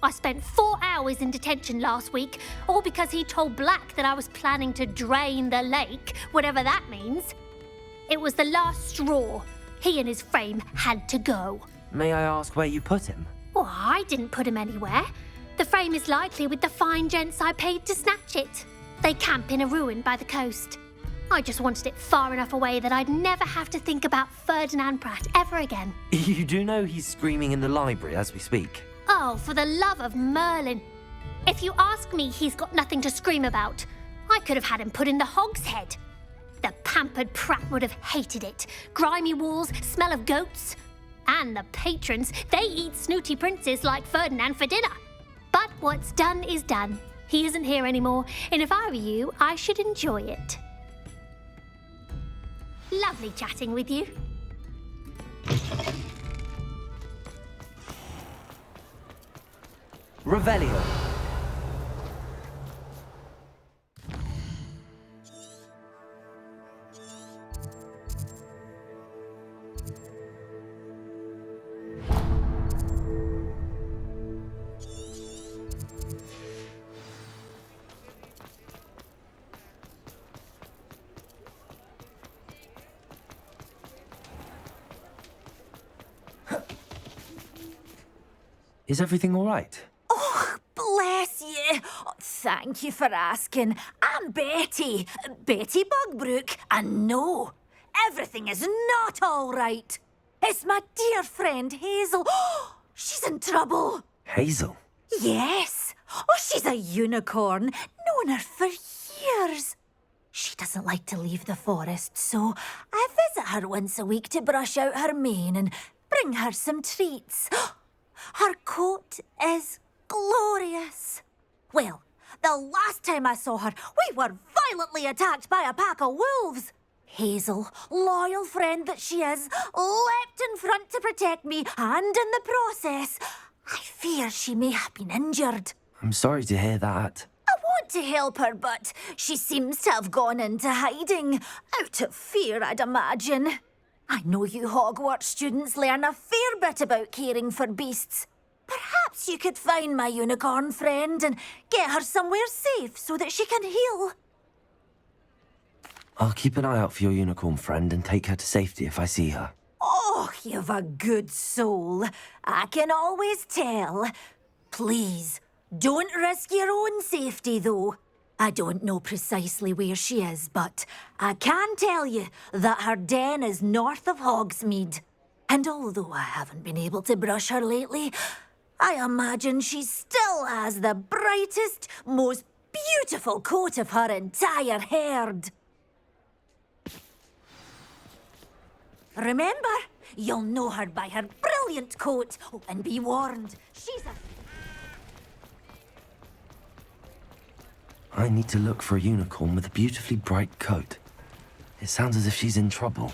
I spent 4 hours in detention last week, all because he told Black that I was planning to drain the lake, whatever that means. It was the last straw. He and his frame had to go. May I ask where you put him? Well, I didn't put him anywhere. The frame is likely with the fine gents I paid to snatch it. They camp in a ruin by the coast. I just wanted it far enough away that I'd never have to think about Ferdinand Pratt ever again. You do know he's screaming in the library as we speak. Oh, for the love of Merlin. If you ask me, he's got nothing to scream about. I could have had him put in the hogshead. The pampered Pratt would have hated it. Grimy walls, smell of goats. And the patrons, they eat snooty princes like Ferdinand for dinner. But what's done is done. He isn't here anymore, and if I were you, I should enjoy it. Lovely chatting with you. Revelio. Is everything all right? Oh, bless you. Oh, thank you for asking. I'm Betty. Betty Bugbrook. And no, everything is not all right. It's my dear friend Hazel. She's in trouble. Hazel? Yes. Oh, she's a unicorn. Known her for years. She doesn't like to leave the forest, so I visit her once a week to brush out her mane and bring her some treats. Her coat is glorious. Well, the last time I saw her, we were violently attacked by a pack of wolves. Hazel, loyal friend that she is, leapt in front to protect me, and in the process, I fear she may have been injured. I'm sorry to hear that. I want to help her, but she seems to have gone into hiding. Out of fear, I'd imagine. I know you Hogwarts students learn a fair bit about caring for beasts. Perhaps you could find my unicorn friend and get her somewhere safe so that she can heal. I'll keep an eye out for your unicorn friend and take her to safety if I see her. Oh, you've a good soul. I can always tell. Please, don't risk your own safety, though. I don't know precisely where she is, but I can tell you that her den is north of Hogsmeade. And although I haven't been able to brush her lately, I imagine she still has the brightest, most beautiful coat of her entire herd. Remember, you'll know her by her brilliant coat. Oh, and be warned, she's a... I need to look for a unicorn with a beautifully bright coat. It sounds as if she's in trouble.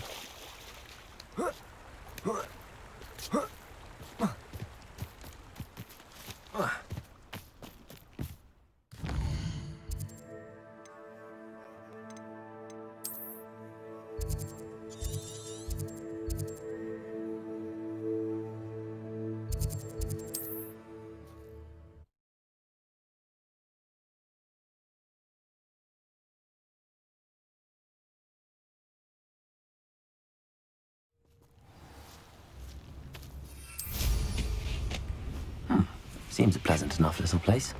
Seems a pleasant enough little place.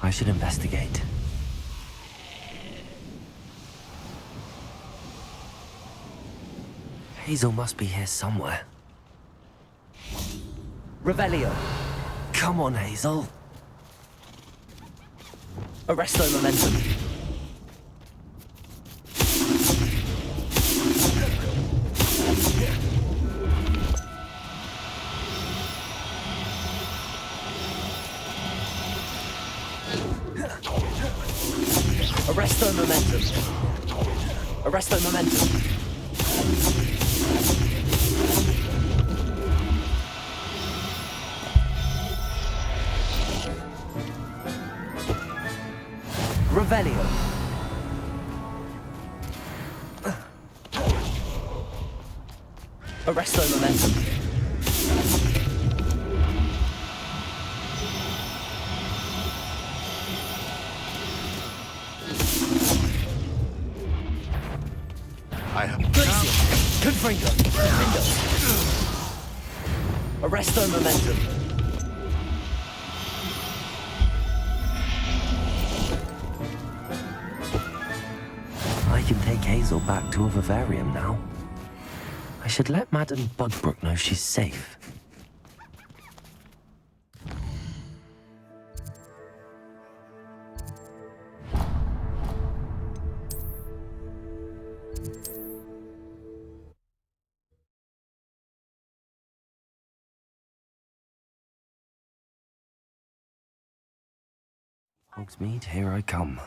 I should investigate. Hazel must be here somewhere. Revelio! Come on, Hazel! Arresto momentum! Arresto momentum. Arresto momentum. Revelio. Arresto momentum. I have Confringo. Arresto momentum. I can take Hazel back to a vivarium now. I should let Madame Bugbrook know she's safe. Hogsmeade, here I come.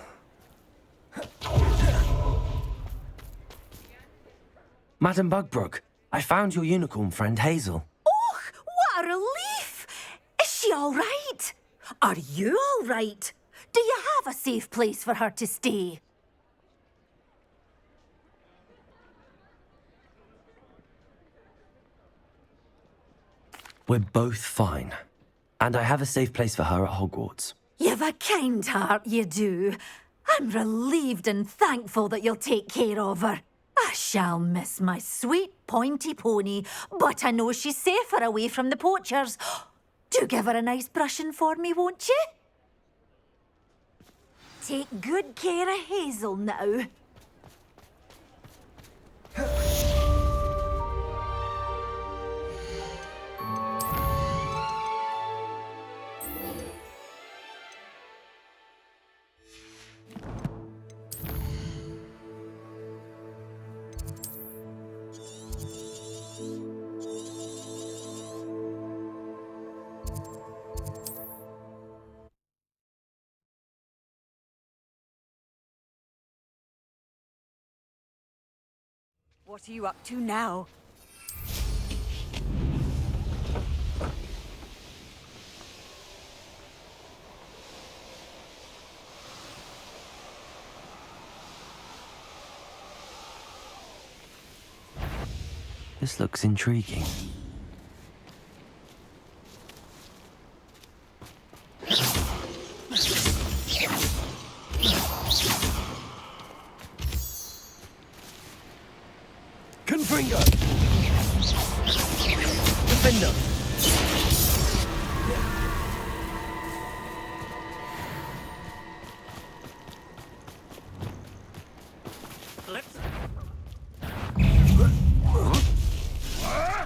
Madame Bugbrook, I found your unicorn friend Hazel. Oh, what a relief! Is she all right? Are you all right? Do you have a safe place for her to stay? We're both fine. And I have a safe place for her at Hogwarts. You've a kind heart, you do. I'm relieved and thankful that you'll take care of her. I shall miss my sweet pointy pony, but I know she's safer away from the poachers. Do give her a nice brushing for me, won't you? Take good care of Hazel now. What are you up to now? This looks intriguing. Confringo! Defender!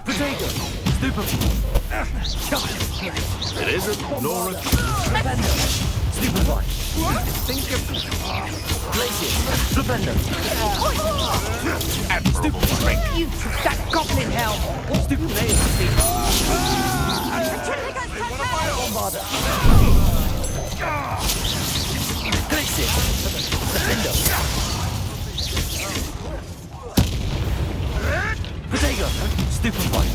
Potato! Stupefy! It isn't Nora. Stupefy! Think of... Glacier! Flipendo! Stupefy! You... That goblin hell! Stupid name, Bombarder! Glacier! Flipendo! Potato! Stupefy!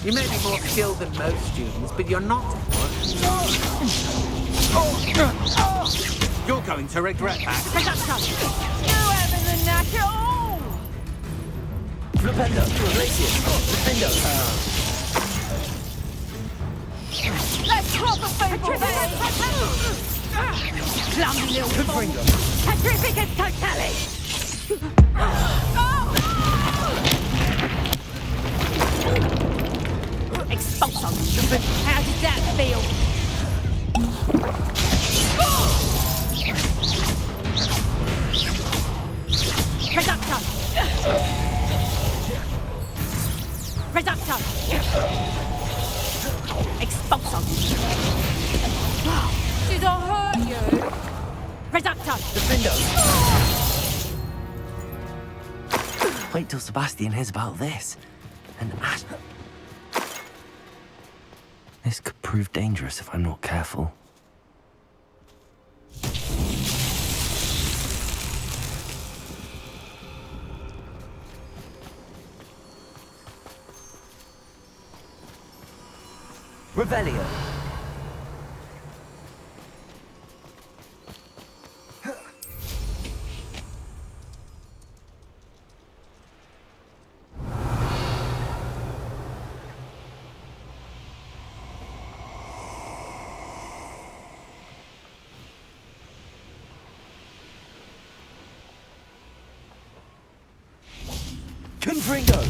You may be more skilled than most students, but you're not. You're going to regret that. You having the knack at all? Flipendo! Glacier! Flipendo! Let's crop a fable there! Clumsy little Confringo! Petrificus totale! Expulsum! How does that feel? Reductor! Reductor! Expulsum! Did I hurt you? Reductor! Defendo! Wait till Sebastian hears about this. And Ash... This could prove dangerous if I'm not careful. Revelio! Confringo!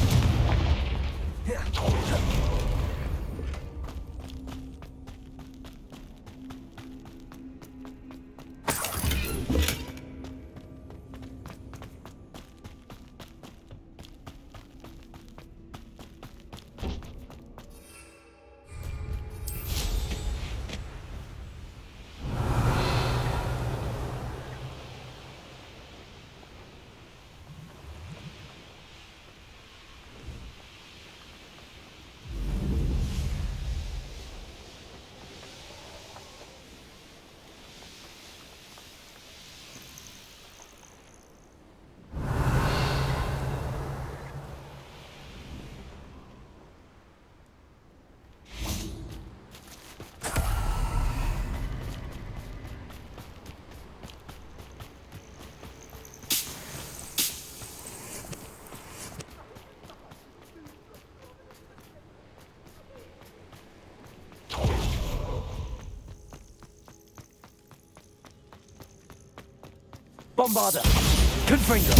Bombarder! Confringo!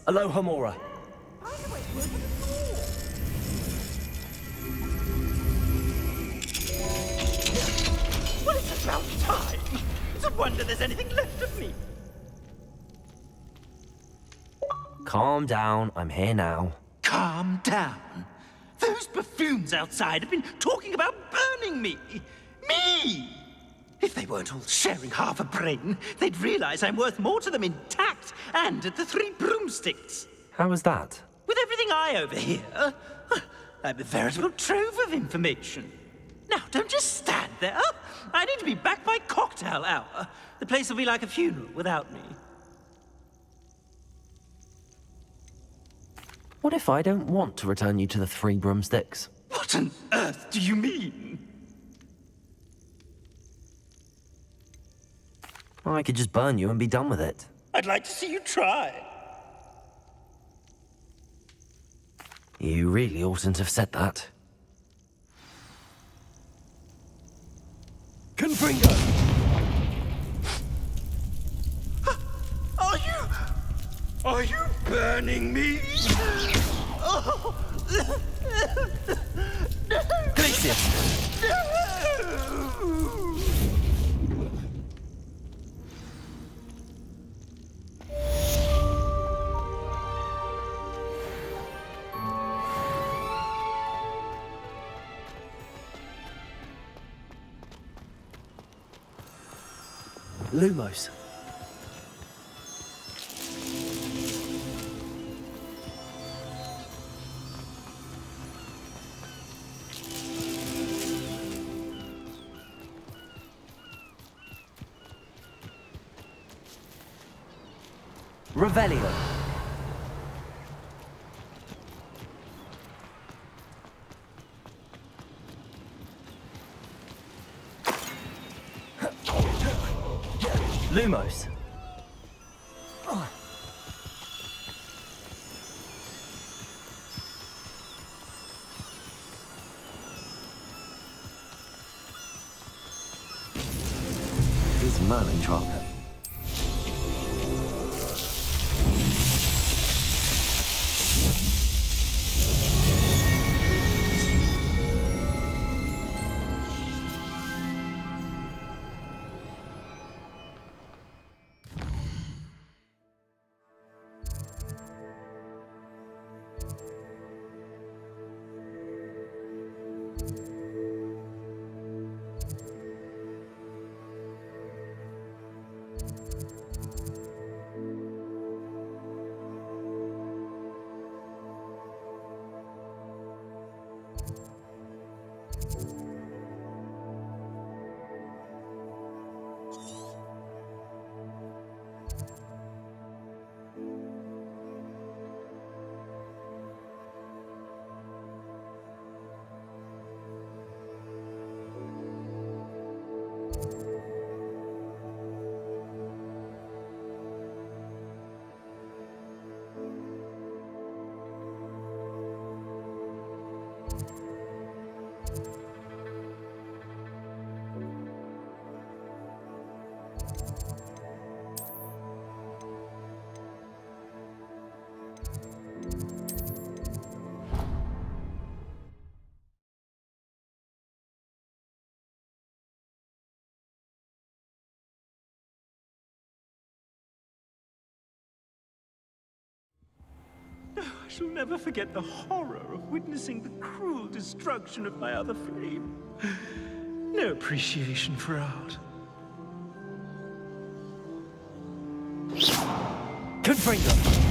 Aloha Mora. Well, it's about time. It's a wonder there's anything left of me. Calm down, I'm here now. Calm down. Those buffoons outside have been talking about burning me. Me! If they weren't all sharing half a brain, they'd realize I'm worth more to them intact and at the Three Broomsticks. How was that? With everything I overhear, I'm a veritable trove of information. Now, don't just stand there. I need to be back by cocktail hour. The place will be like a funeral without me. What if I don't want to return you to the Three Broomsticks? What on earth do you mean? I could just burn you and be done with it. I'd like to see you try. You really oughtn't have said that. Confringo! Are you burning me? Oh. Glacier! Lumos. Revelio. Lumos. Here's Merlin drop. I shall never forget the horror of witnessing the cruel destruction of my other flame. No appreciation for art. Confringo!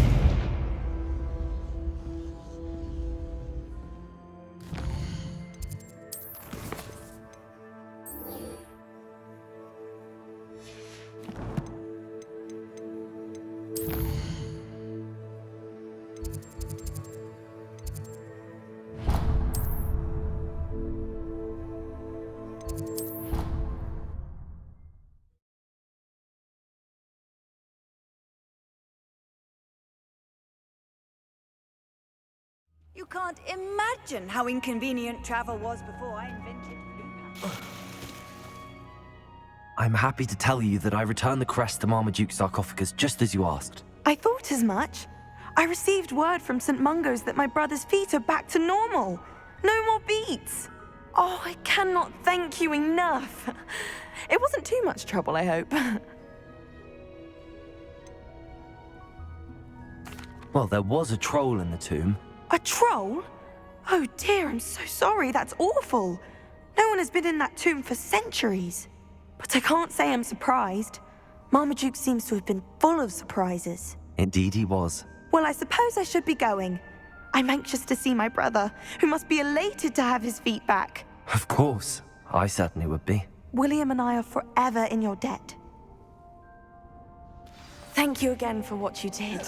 You can't imagine how inconvenient travel was before I invented blue powder. I'm happy to tell you that I returned the crest to Marmaduke's sarcophagus just as you asked. I thought as much. I received word from St. Mungo's that my brother's feet are back to normal. No more beats. Oh, I cannot thank you enough. It wasn't too much trouble, I hope. Well, there was a troll in the tomb. A troll? Oh dear, I'm so sorry. That's awful. No one has been in that tomb for centuries. But I can't say I'm surprised. Marmaduke seems to have been full of surprises. Indeed he was. Well, I suppose I should be going. I'm anxious to see my brother, who must be elated to have his feet back. Of course. I certainly would be. William and I are forever in your debt. Thank you again for what you did.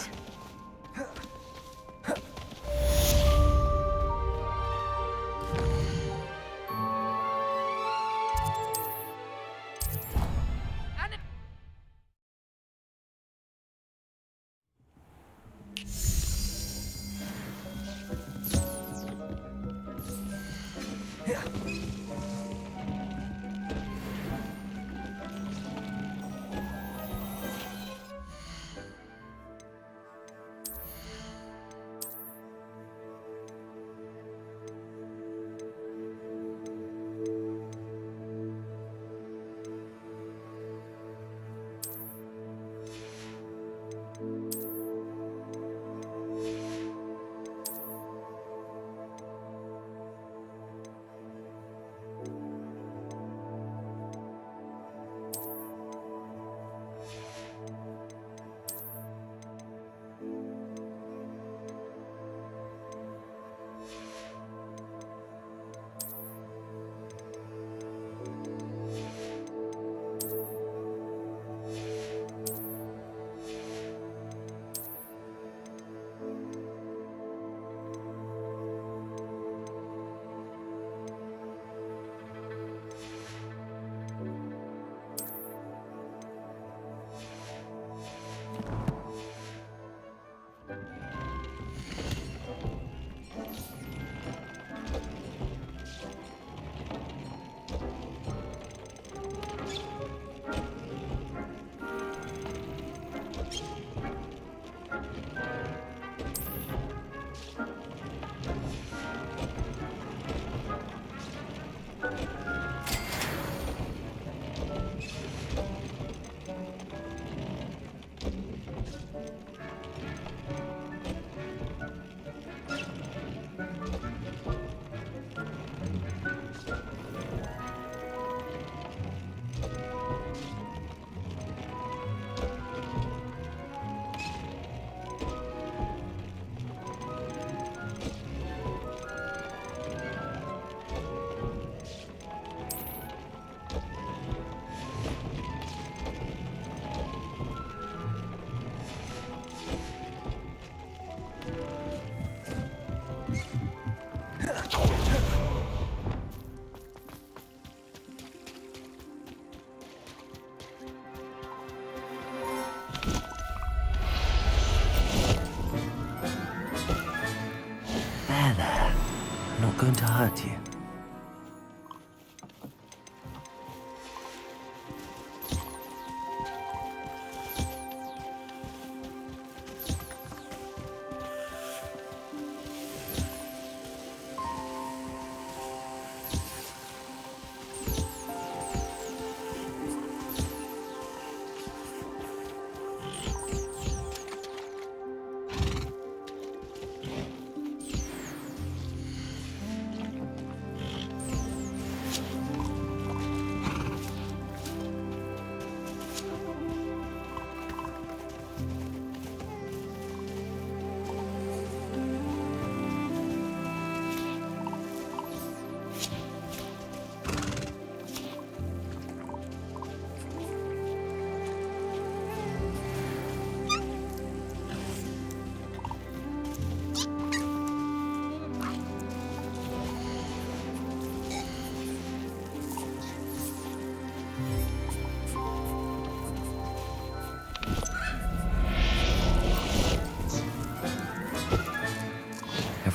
Going to hurt you.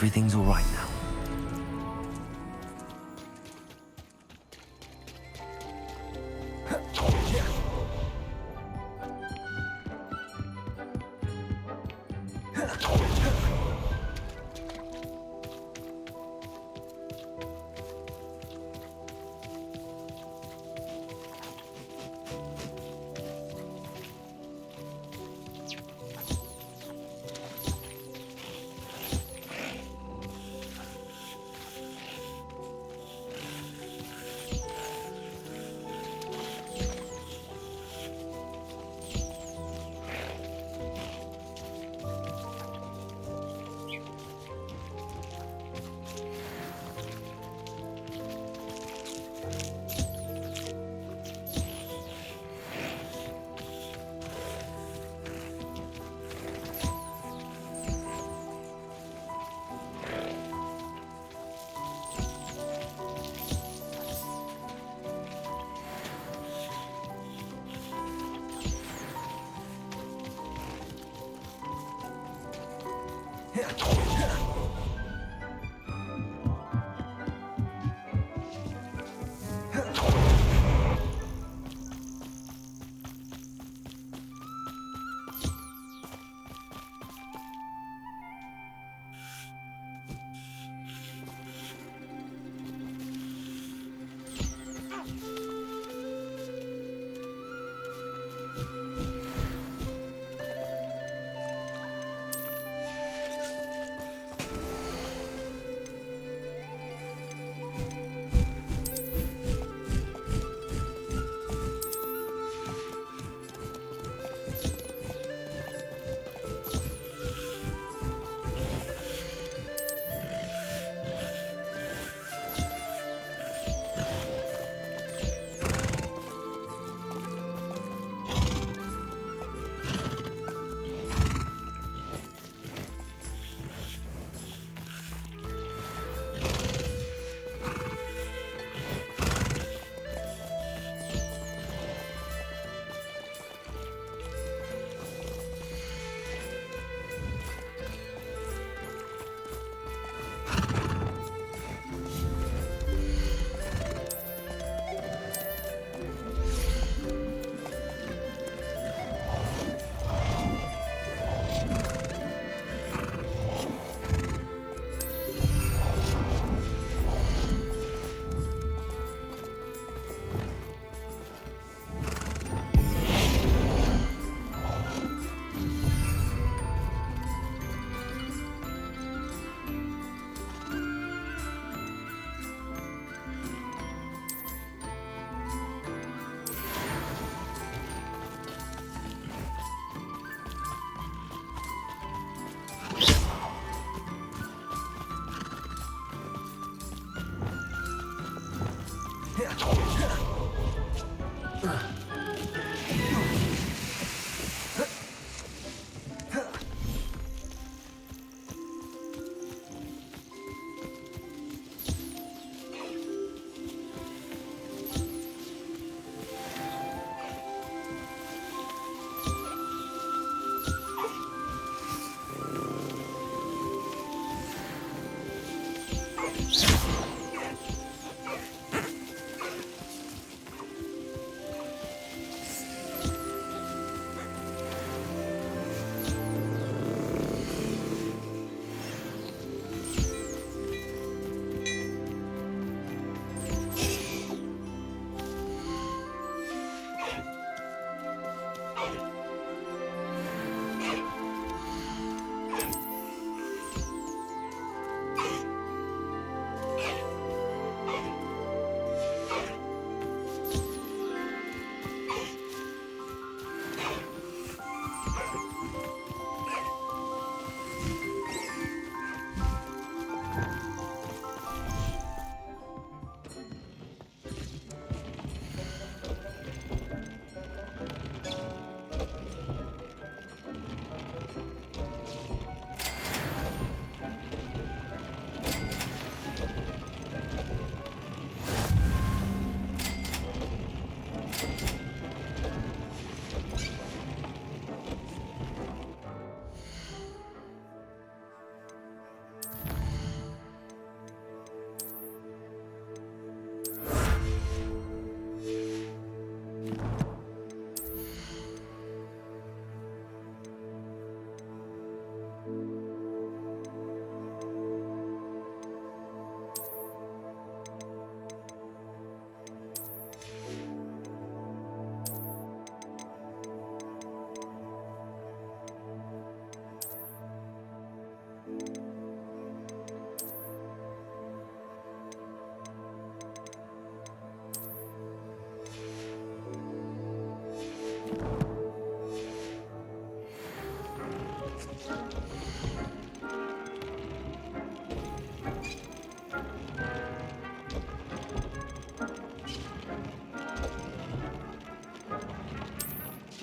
everything's all right now.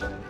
Hogwarts.